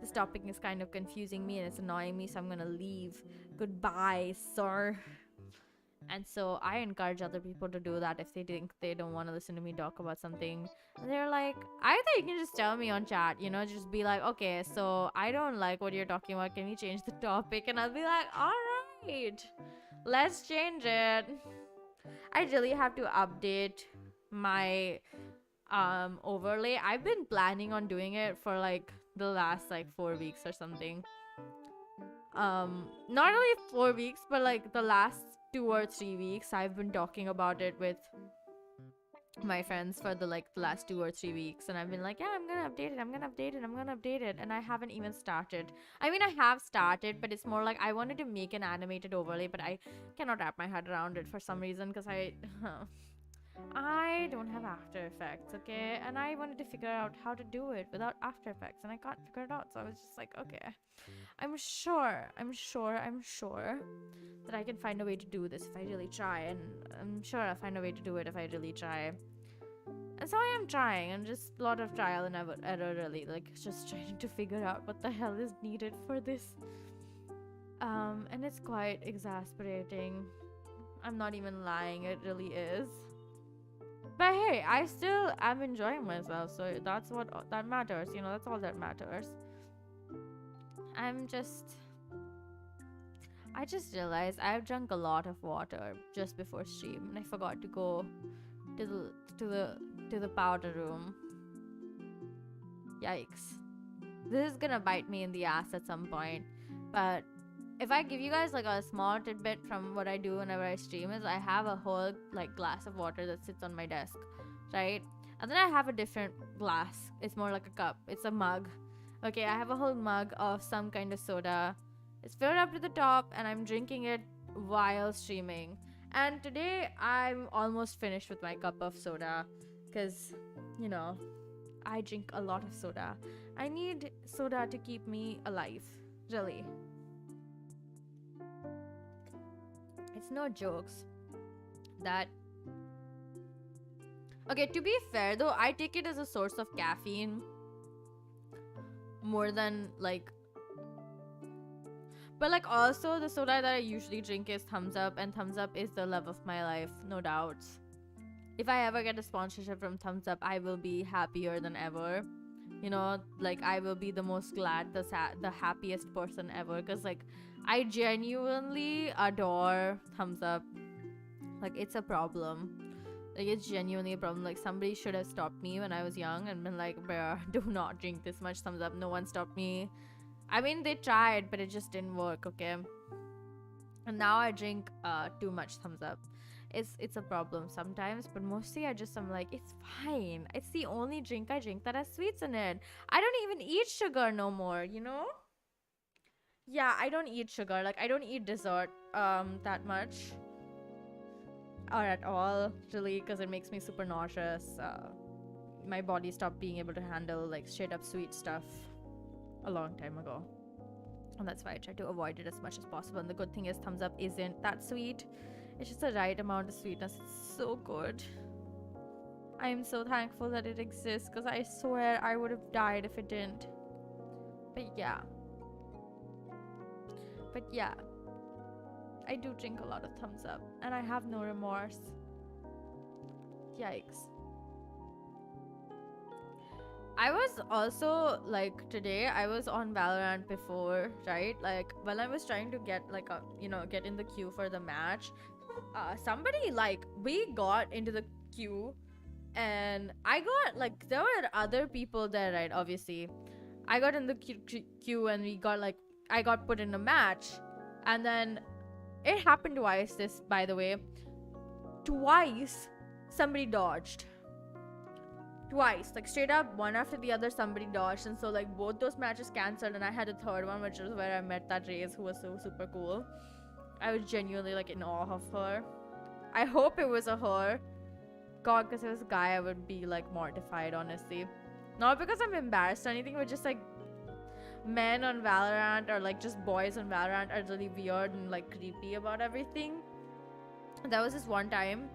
this topic is kind of confusing me and it's annoying me, so I'm gonna leave. Goodbye, sir. And so I encourage other people to do that if they think they don't want to listen to me talk about something. They're like, either you can just tell me on chat, you know, just be like, okay, so I don't like what you're talking about. Can we change the topic? And I'll be like, alright, let's change it. I really have to update my overlay. I've been planning on doing it for like the last like 4 weeks or something. Not only 4 weeks, but like the last 2 or 3 weeks I've been talking about it with my friends for the last 2 or 3 weeks, and I've been like, yeah, I'm gonna update it, and I haven't even started. I mean, I have started, but it's more like I wanted to make an animated overlay, but I cannot wrap my head around it for some reason because I don't have After Effects, okay? And I wanted to figure out how to do it without After Effects, and I can't figure it out. So I was just like, okay, I'm sure that I can find a way to do this if I really try, and I'm sure I'll find a way to do it if I really try. And so I am trying, and just a lot of trial and error, really, like just trying to figure out what the hell is needed for this. And it's quite exasperating. I'm not even lying, it really is. But hey, I still am enjoying myself, so that's what that matters, you know, that's all that matters. I just realized I've drunk a lot of water just before stream, and I forgot to go to the powder room. Yikes. This is gonna bite me in the ass at some point. But if I give you guys like a small tidbit from what I do whenever I stream, is I have a whole like glass of water that sits on my desk, right? And then I have a different glass. It's more like a cup. It's a mug. Okay, I have a whole mug of some kind of soda. It's filled up to the top, and I'm drinking it while streaming. And today I'm almost finished with my cup of soda, because, you know, I drink a lot of soda. I need soda to keep me alive, really. It's no jokes that. Okay, to be fair though, I take it as a source of caffeine more than like. But like also the soda that I usually drink is Thumbs Up, and Thumbs Up is the love of my life, no doubts. If I ever get a sponsorship from Thumbs Up, I will be happier than ever. You know, like I will be the most glad, the happiest person ever, because like I genuinely adore Thumbs Up. Like it's a problem. Like it's genuinely a problem. Like somebody should have stopped me when I was young and been like, bruh, do not drink this much Thumbs Up. No one stopped me. I mean, they tried, but it just didn't work, okay? And now I drink too much Thumbs Up. It's a problem sometimes, but mostly I'm like, it's fine. It's the only drink I drink that has sweets in it. I don't even eat sugar no more, you know? Yeah, I don't eat sugar. Like I don't eat dessert that much. Or at all, really, because it makes me super nauseous. My body stopped being able to handle like straight up sweet stuff a long time ago, and that's why I try to avoid it as much as possible. And the good thing is Thumbs Up isn't that sweet. It's just the right amount of sweetness. It's so good. I am so thankful that it exists, because I swear I would have died if it didn't. But yeah, I do drink a lot of Thumbs Up, and I have no remorse. Yikes. I was also like, today I was on Valorant before, right? Like when I was trying to get like a, get in the queue for the match, somebody, like, we got into the queue, and I got like, there were other people there, right? Obviously I got in the queue and we got like, I got put in a match, and then it happened twice, this, by the way. Twice somebody dodged. Twice, like straight up, one after the other, somebody dodged. And so like both those matches cancelled, and I had a third one, which was where I met that Raze, who was so super cool. I was genuinely like in awe of her. I hope it was a her. God, because if it was a guy, I would be like mortified, honestly. Not because I'm embarrassed or anything, but just like men on Valorant, or like just boys on Valorant, are really weird and like creepy about everything. There was this one time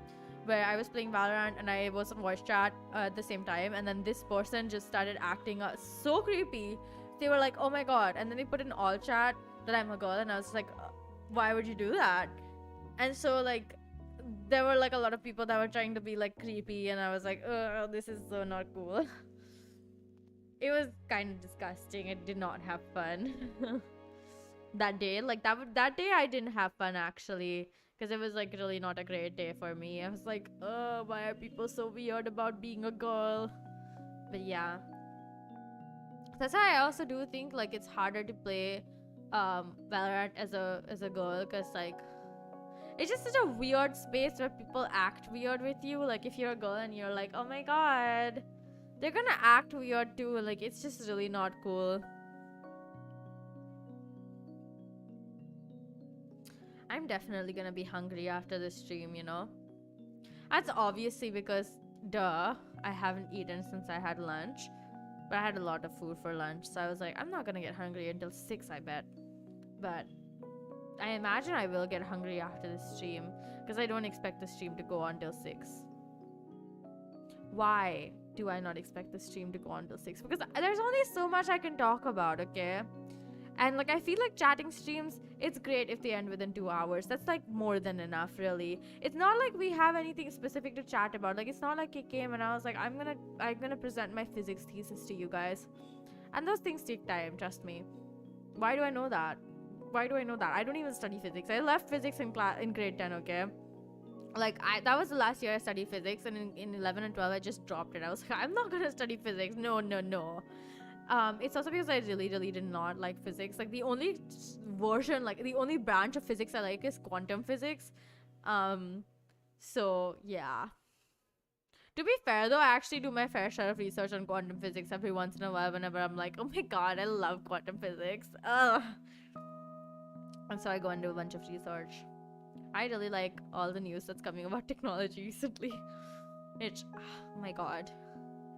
where I was playing Valorant and I was on voice chat at the same time, and then this person just started acting so creepy. They were like, oh my god, and then they put in all chat that I'm a girl, and I was like, why would you do that? And so like there were like a lot of people that were trying to be like creepy, and I was like, oh, this is so not cool. It was kind of disgusting. I did not have fun that day. Like that day I didn't have fun, actually, because it was like really not a great day for me. I was like, oh, why are people so weird about being a girl? But yeah, that's why I also do think like it's harder to play Valorant as a girl, because like it's just such a weird space where people act weird with you. Like if you're a girl and you're like, oh my god, they're gonna act weird too. Like it's just really not cool. I'm definitely gonna be hungry after this stream, you know? That's obviously because, duh, I haven't eaten since I had lunch. But I had a lot of food for lunch, so I was like, I'm not gonna get hungry until 6, I bet. But I imagine I will get hungry after this stream, because I don't expect the stream to go on till 6. Why do I not expect the stream to go on till 6? Because there's only so much I can talk about, okay? And like I feel like chatting streams, it's great if they end within 2 hours. That's like more than enough, really. It's not like we have anything specific to chat about. Like it's not like it came and I was like, I'm gonna present my physics thesis to you guys. And those things take time, trust me. Why do I know that? I don't even study physics. I left physics in grade 10, okay? Like that was the last year I studied physics, and in 11 and 12 I just dropped it. I was like, I'm not gonna study physics. No. It's also because I really, really did not like physics. Like the only version, like the only branch of physics I like is quantum physics. Um, so yeah. To be fair though, I actually do my fair share of research on quantum physics every once in a while whenever I'm like, oh my god, I love quantum physics. Ugh. And so I go and do a bunch of research. I really like all the news that's coming about technology recently. Which, oh my god,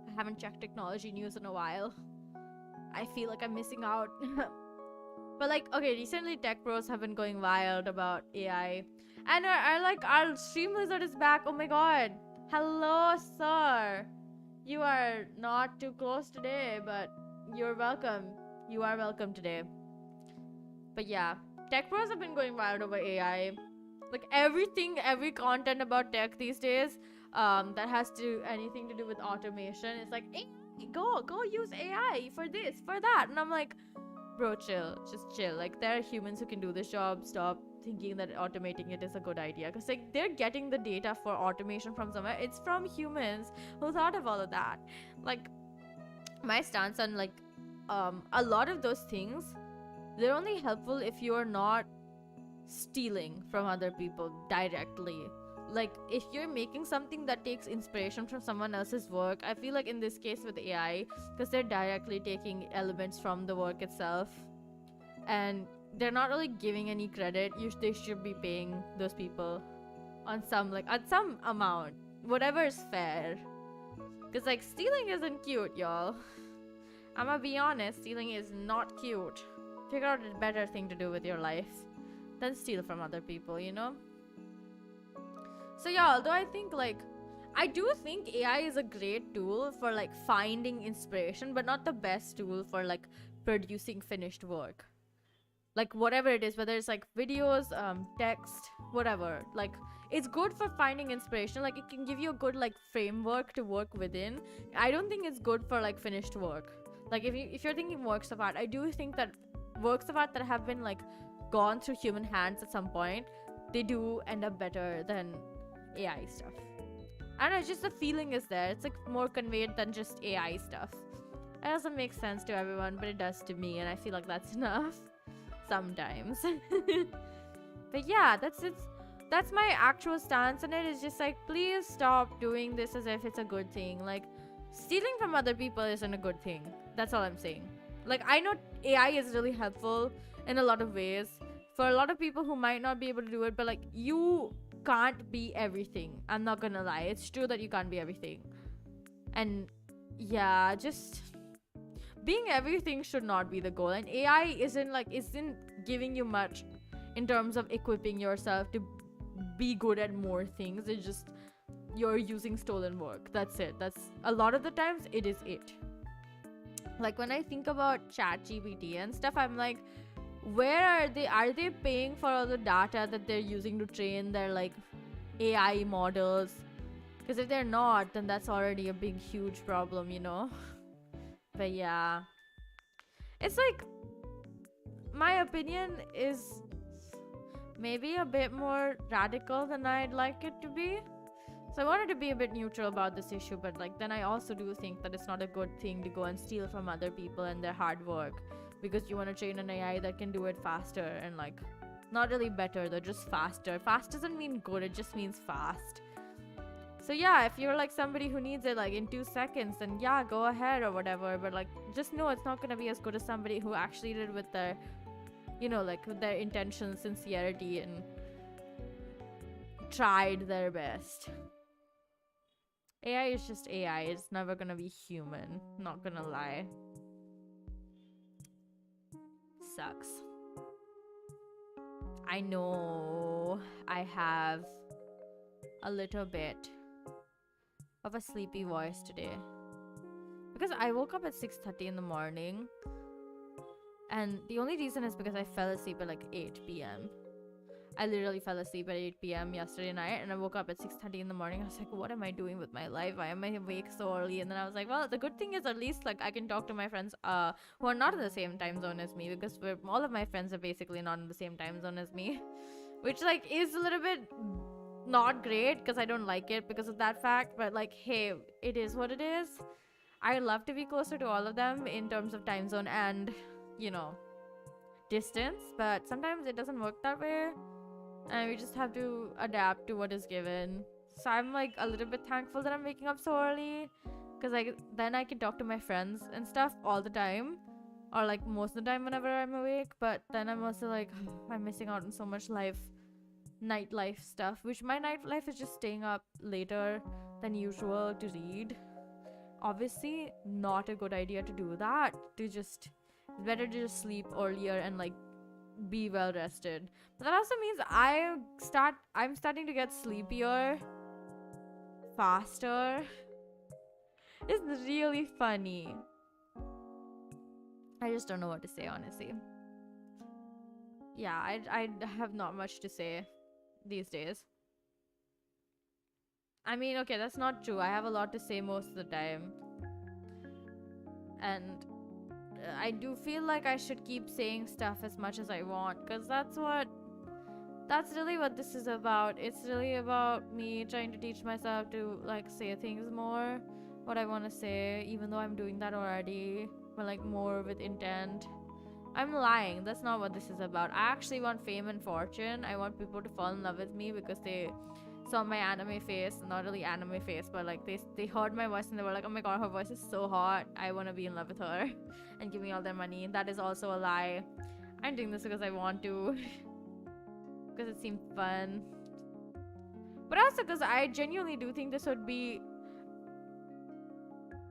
I haven't checked technology news in a while. I feel like I'm missing out. But like, okay, recently tech bros have been going wild about AI. And I like, our stream lizard is back. Oh my god. Hello, sir. You are not too close today, but you're welcome. You are welcome today. But yeah, tech bros have been going wild over AI. Like everything, every content about tech these days, that has anything to do with automation, it's like, hey, go use AI for this, for that. And I'm like, bro, chill, just chill. Like there are humans who can do this job. Stop thinking that automating it is a good idea, because like they're getting the data for automation from somewhere. It's from humans who thought of all of that. Like my stance on like a lot of those things, they're only helpful if you're not stealing from other people directly. Like if you're making something that takes inspiration from someone else's work, I feel like in this case with AI, because they're directly taking elements from the work itself and they're not really giving any credit, they should be paying those people on some, like at some amount, whatever is fair. Because like stealing isn't cute, y'all. I'm gonna be honest, stealing is not cute. Figure out a better thing to do with your life than steal from other people, you know? So yeah, although I do think AI is a great tool for like finding inspiration, but not the best tool for like producing finished work. Like whatever it is, whether it's like videos, text, whatever. Like it's good for finding inspiration. Like it can give you a good like framework to work within. I don't think it's good for like finished work. Like if you're thinking works of art, I do think that works of art that have been like gone through human hands at some point, they do end up better than AI stuff. I don't know, it's just the feeling is there. It's like more conveyed than just AI stuff. It doesn't make sense to everyone, but it does to me, and I feel like that's enough sometimes. But yeah, that's my actual stance on it. Is just like, please stop doing this as if it's a good thing. Like stealing from other people isn't a good thing. That's all I'm saying. Like I know AI is really helpful in a lot of ways for a lot of people who might not be able to do it, but like you can't be everything. I'm not gonna lie, it's true that you can't be everything. And yeah, just being everything should not be the goal, and AI isn't giving you much in terms of equipping yourself to be good at more things. It's just you're using stolen work. That's it. That's a lot of the times it is it. Like when I think about ChatGPT and stuff, I'm like, where are they paying for all the data that they're using to train their like AI models? Because if they're not, then that's already a big huge problem, you know. But yeah, it's like, my opinion is maybe a bit more radical than I'd like it to be. So I wanted to be a bit neutral about this issue, but like then I also do think that it's not a good thing to go and steal from other people and their hard work because you want to train an AI that can do it faster, and like not really better though, just faster. Fast doesn't mean good, it just means fast. So yeah, if you're like somebody who needs it like in 2 seconds, then yeah, go ahead or whatever, but like just know it's not gonna be as good as somebody who actually did it with their, you know, like with their intention, sincerity, and tried their best. AI is just AI. It's never gonna be human. Not gonna lie. Sucks. I know I have a little bit of a sleepy voice today because I woke up at 6:30 in the morning, and the only reason is because I fell asleep at like 8 p.m. I literally fell asleep at 8 p.m. yesterday night, and I woke up at 6:30 in the morning. I was like, what am I doing with my life? Why am I awake so early? And then I was like, well, the good thing is at least like I can talk to my friends who are not in the same time zone as me, because all of my friends are basically not in the same time zone as me, which like is a little bit not great because I don't like it because of that fact. But like, hey, it is what it is. I love to be closer to all of them in terms of time zone and, you know, distance, but sometimes it doesn't work that way, and we just have to adapt to what is given. So I'm like a little bit thankful that I'm waking up so early, because then I can talk to my friends and stuff all the time, or like most of the time whenever I'm awake. But then I'm also like, I'm missing out on so much nightlife stuff, which my nightlife is just staying up later than usual to read. Obviously not a good idea to do that. To just better to just sleep earlier and like be well rested. But that also means I'm starting to get sleepier faster. It's really funny. I just don't know what to say, honestly. Yeah, I have not much to say these days. I mean, okay, that's not true. I have a lot to say most of the time. And I do feel like I should keep saying stuff as much as I want, because that's really what this is about. It's really about me trying to teach myself to like say things more, what I want to say, even though I'm doing that already, but like more with intent. I'm lying. That's not what this is about. I actually want fame and fortune. I want people to fall in love with me because they saw my anime face. Not really anime face, but like they heard my voice and they were like, oh my god, her voice is so hot, I want to be in love with her, and give me all their money. That is also a lie. I'm doing this because I want to, because it seemed fun, but also because I genuinely do think this would be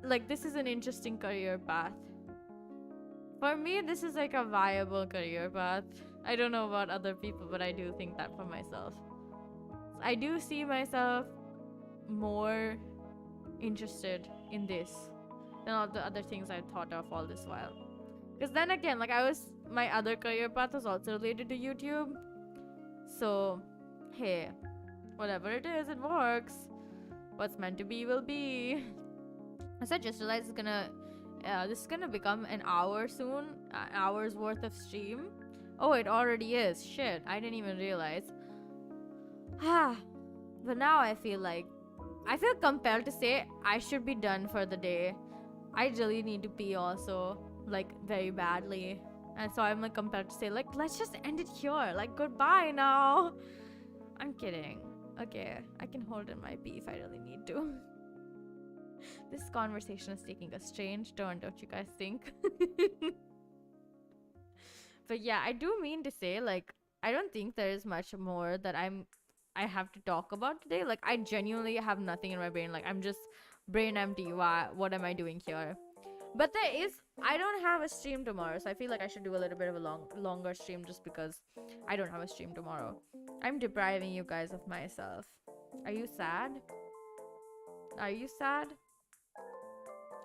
like, this is an interesting career path. For me, this is like a viable career path. I don't know about other people, but I do think that for myself. I do see myself more interested in this than all the other things I thought of all this while. Because then again, like my other career path was also related to YouTube. So, hey, whatever it is, it works. What's meant to be will be. So I just realized this is gonna become an hour soon, an hour's worth of stream. Oh, it already is. Shit, I didn't even realize. But now I feel compelled to say I should be done for the day. I really need to pee also, like very badly, and so I'm like compelled to say like, let's just end it here, like goodbye now. I'm kidding. Okay, I can hold in my pee if I really need to. This conversation is taking a strange turn, don't you guys think? But yeah, I do mean to say, like, I don't think there is much more that I have to talk about today. Like, I genuinely have nothing in my brain. Like, I'm just brain empty. What am I doing here? But I don't have a stream tomorrow, so I feel like I should do a little bit of a longer stream just because I don't have a stream tomorrow. I'm depriving you guys of myself. Are you sad? Are you sad?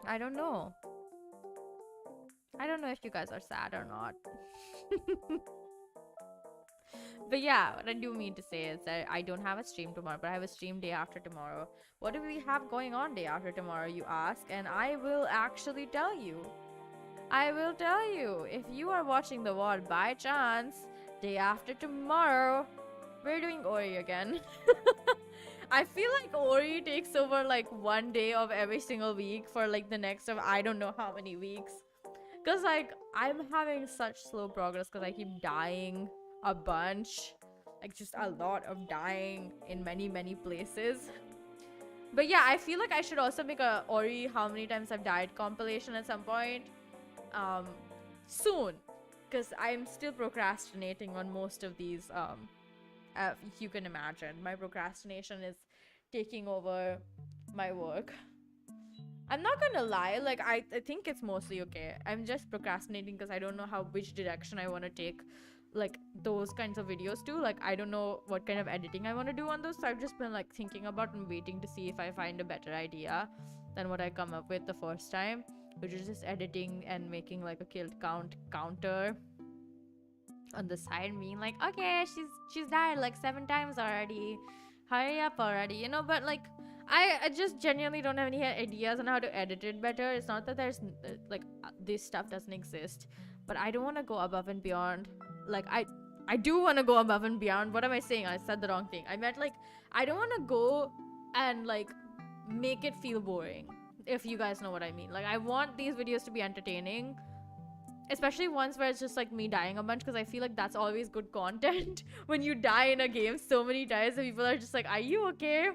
I don't know. I don't know if you guys are sad or not. But yeah, what I do mean to say is that I don't have a stream tomorrow, but I have a stream day after tomorrow. What do we have going on day after tomorrow, you ask? And I will actually tell you. I will tell you. If you are watching the VOD by chance, day after tomorrow, we're doing Ori again. I feel like Ori takes over like one day of every single week for like the next of I don't know how many weeks. Cause like I'm having such slow progress because I keep dying a bunch. Like just a lot of dying in many places. But yeah, I feel like I should also make a Ori how many times I've died compilation at some point. Soon. Cause I'm still procrastinating on most of these you can imagine my procrastination is taking over my work. I'm not gonna lie, like I think it's mostly okay. I'm just procrastinating because I don't know which direction I want to take like those kinds of videos to. Like I don't know what kind of editing I want to do on those, so I've just been like thinking about and waiting to see if I find a better idea than what I come up with the first time, which is just editing and making like a kill counter on the side, being like, okay, she's died like 7 times already, hurry up already, you know. But like I just genuinely don't have any ideas on how to edit it better. It's not that there's this stuff doesn't exist, but I don't want to go above and beyond. Like I do want to go above and beyond. What am I saying? I said the wrong thing. I meant like I don't want to go and like make it feel boring. if you guys know what I mean. Like, I want these videos to be entertaining, especially ones where it's just like me dying a bunch, because I feel like that's always good content. When you die in a game so many times and people are just like, are you okay?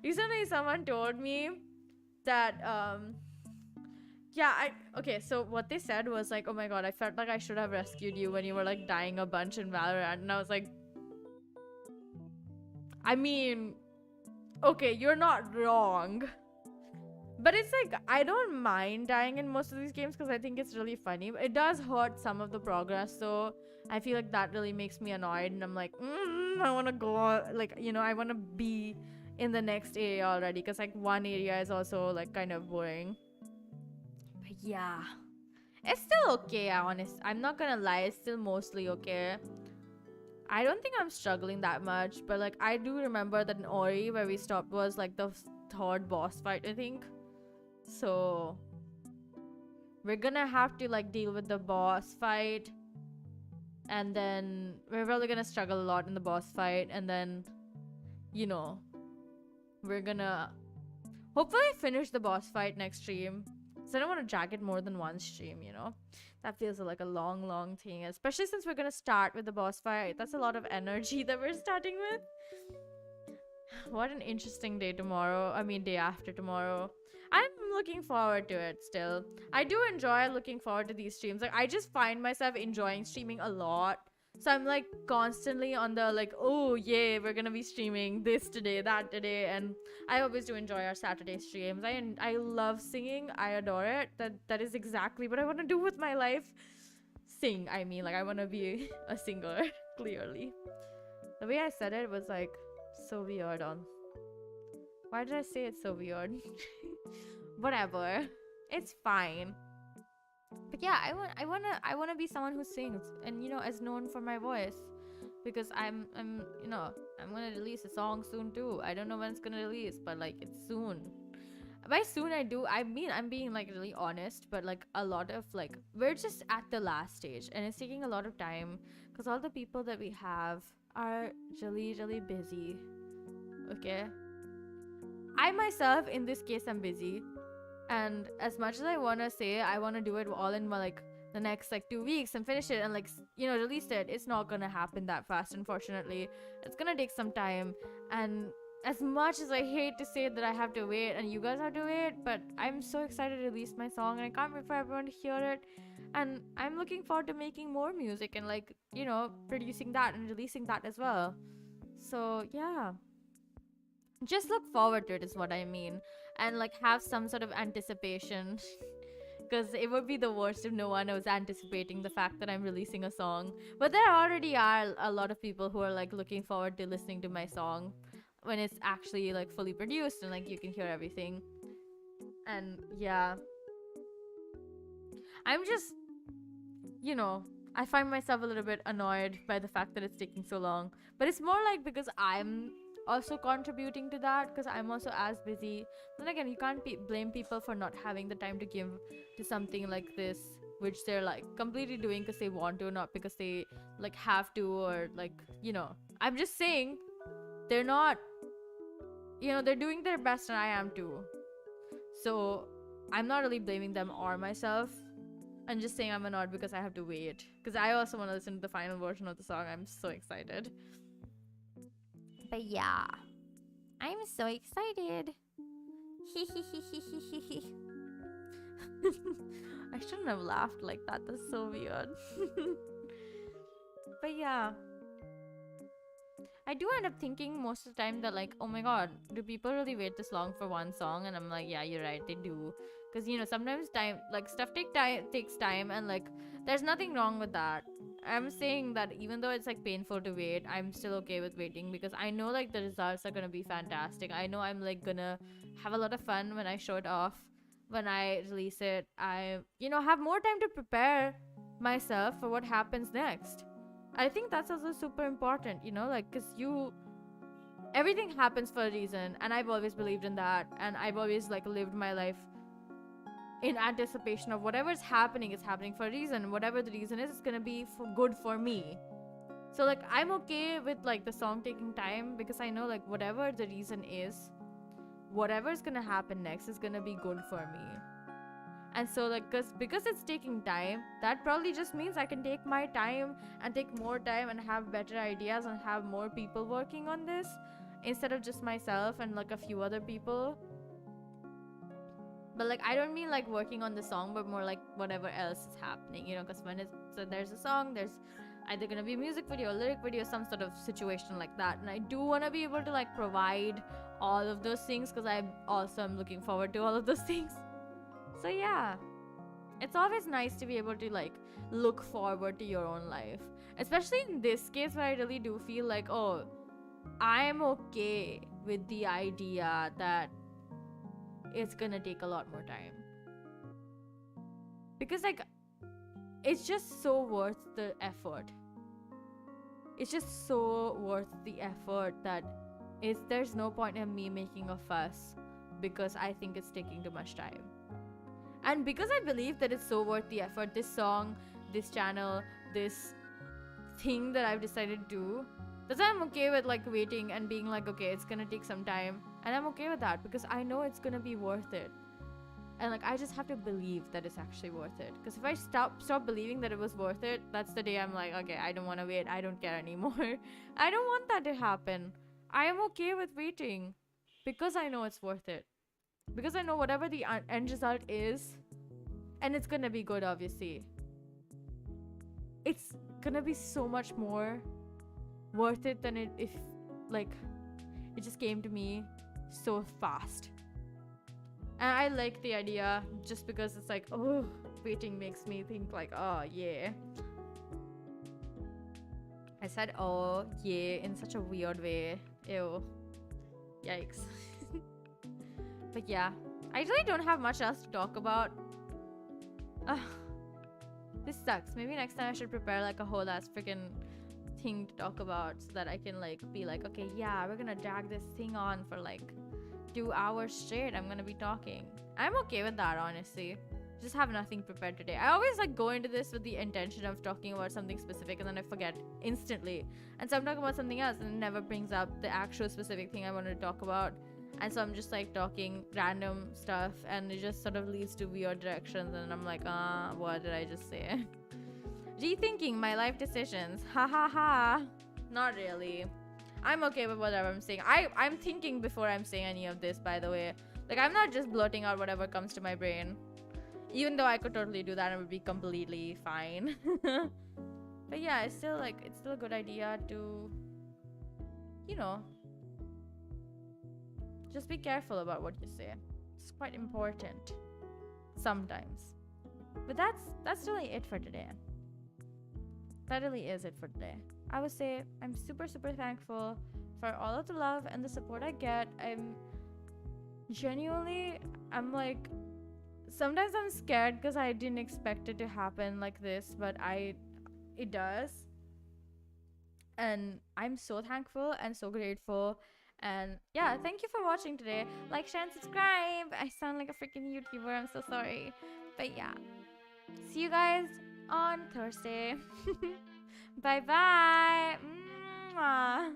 Recently someone told me that okay, so what they said was like, oh my god, I felt like I should have rescued you when you were like dying a bunch in Valorant. And I was like, I mean, okay, you're not wrong. But it's like, I don't mind dying in most of these games because I think it's really funny. It does hurt some of the progress, so I feel like that really makes me annoyed. And I'm like, I want to go, like, I want to be in the next area already, because like one area is also like kind of boring. But yeah, it's still okay, I'm not gonna lie, it's still mostly okay. I don't think I'm struggling that much, but like I do remember that in Ori where we stopped was like the third boss fight, I think. So we're gonna have to like deal with the boss fight, and then we're probably gonna struggle a lot in the boss fight, and then we're gonna hopefully finish the boss fight next stream. So I don't want to drag it more than one stream, that feels like a long thing, especially since we're gonna start with the boss fight. That's a lot of energy that we're starting with. What an interesting day tomorrow. I mean, day after tomorrow. I'm looking forward to it still. I do enjoy looking forward to these streams. Like, I just find myself enjoying streaming a lot. So I'm like constantly on the like, oh yay, we're gonna be streaming this today, that today. And I always do enjoy our Saturday streams. I love singing. I adore it. That is exactly what I want to do with my life. Sing, I mean, like I want to be a singer, clearly. The way I said it was like so weird. Why did I say it's so weird? Whatever, it's fine. But yeah, I wanna be someone who sings and is known for my voice, because I'm gonna release a song soon too. I don't know when it's gonna release, but like it's soon. By soon I'm being like really honest, but like a lot of like we're just at the last stage and it's taking a lot of time because all the people that we have are really busy. Okay, I myself in this case am busy, and as much as I want to say I want to do it all in like the next like 2 weeks and finish it and like release it, it's not gonna happen that fast, unfortunately. It's gonna take some time, and as much as I hate to say that I have to wait and you guys have to wait, but I'm so excited to release my song and I can't wait for everyone to hear it. And I'm looking forward to making more music and like producing that and releasing that as well. So yeah, just look forward to it is what I mean, and like have some sort of anticipation. Because it would be the worst if no one was anticipating the fact that I'm releasing a song. But there already are a lot of people who are like looking forward to listening to my song when it's actually like fully produced and like you can hear everything. And yeah, I'm just I find myself a little bit annoyed by the fact that it's taking so long, but it's more like because I'm also contributing to that, because I'm also as busy. Then again, you can't blame people for not having the time to give to something like this, which they're like completely doing because they want to, not because they like have to, or like I'm just saying they're not, they're doing their best and I am too. So I'm not really blaming them or myself. I'm just saying I'm annoyed because I have to wait, because I also want to listen to the final version of the song. I'm so excited. But yeah, I'm so excited. I shouldn't have laughed like that. That's so weird. But yeah, I do end up thinking most of the time that like, oh my god, do people really wait this long for one song? And I'm like, yeah, you're right, they do. Because sometimes time, like stuff takes time, and like there's nothing wrong with that. I'm saying that even though it's like painful to wait, I'm still okay with waiting, because I know like the results are gonna be fantastic. I know I'm like gonna have a lot of fun when I show it off, when I release it. I have more time to prepare myself for what happens next. I think that's also super important, like, because everything happens for a reason, and I've always believed in that, and I've always like lived my life in anticipation of whatever's happening is happening for a reason. Whatever the reason is, it's gonna be good for me. So like I'm okay with like the song taking time, because I know like whatever the reason is, whatever's gonna happen next is gonna be good for me. And so like because it's taking time, that probably just means I can take my time and take more time and have better ideas and have more people working on this instead of just myself and like a few other people. But like I don't mean like working on the song, but more like whatever else is happening, you know, because when there's a song, there's either gonna be a music video, lyric video, some sort of situation like that. And I do want to be able to like provide all of those things because I also am looking forward to all of those things. So yeah, it's always nice to be able to like look forward to your own life, especially in this case where I really do feel like, oh, I am okay with the idea that it's gonna take a lot more time, because like it's just so worth the effort. It's just so worth the effort that there's no point in me making a fuss because I think it's taking too much time. And because I believe that it's so worth the effort, this song, this channel, this thing that I've decided to do, that's why I'm okay with like waiting and being like, okay, it's gonna take some time. And I'm okay with that because I know it's gonna be worth it. And like I just have to believe that it's actually worth it. Because if I stop believing that it was worth it, that's the day I'm like, okay, I don't want to wait. I don't care anymore. I don't want that to happen. I am okay with waiting because I know it's worth it. Because I know whatever the end result is, and it's gonna be good, obviously, it's gonna be so much more worth it than if like it just came to me so fast. And I like the idea just because it's like, oh, waiting makes me think like, oh yeah. I said oh yeah in such a weird way. Ew. Yikes. But yeah, I really don't have much else to talk about. This sucks. Maybe next time I should prepare like a whole ass freaking thing to talk about so that I can like be like, okay, yeah, we're gonna drag this thing on for like 2 hours straight. I'm gonna be talking. I'm okay with that, honestly. Just have nothing prepared today. I always like go into this with the intention of talking about something specific and then I forget instantly. And so I'm talking about something else and it never brings up the actual specific thing I wanted to talk about. And so I'm just like talking random stuff and it just sort of leads to weird directions and I'm like, what did I just say? Rethinking my life decisions. Ha ha ha. Not really. I'm okay with whatever I'm saying. I'm thinking before I'm saying any of this, by the way. Like, I'm not just blurting out whatever comes to my brain. Even though I could totally do that and it would be completely fine. But yeah, it's still a good idea to, you know, just be careful about what you say. It's quite important sometimes. But that's really it for today. That really is it for today. I would say I'm super, super thankful for all of the love and the support I get. I'm like, sometimes I'm scared because I didn't expect it to happen like this, but it does. And I'm so thankful and so grateful. And yeah, thank you for watching today. Like, share, and subscribe. I sound like a freaking YouTuber. I'm so sorry. But yeah, see you guys on Thursday. Bye bye. Mwah.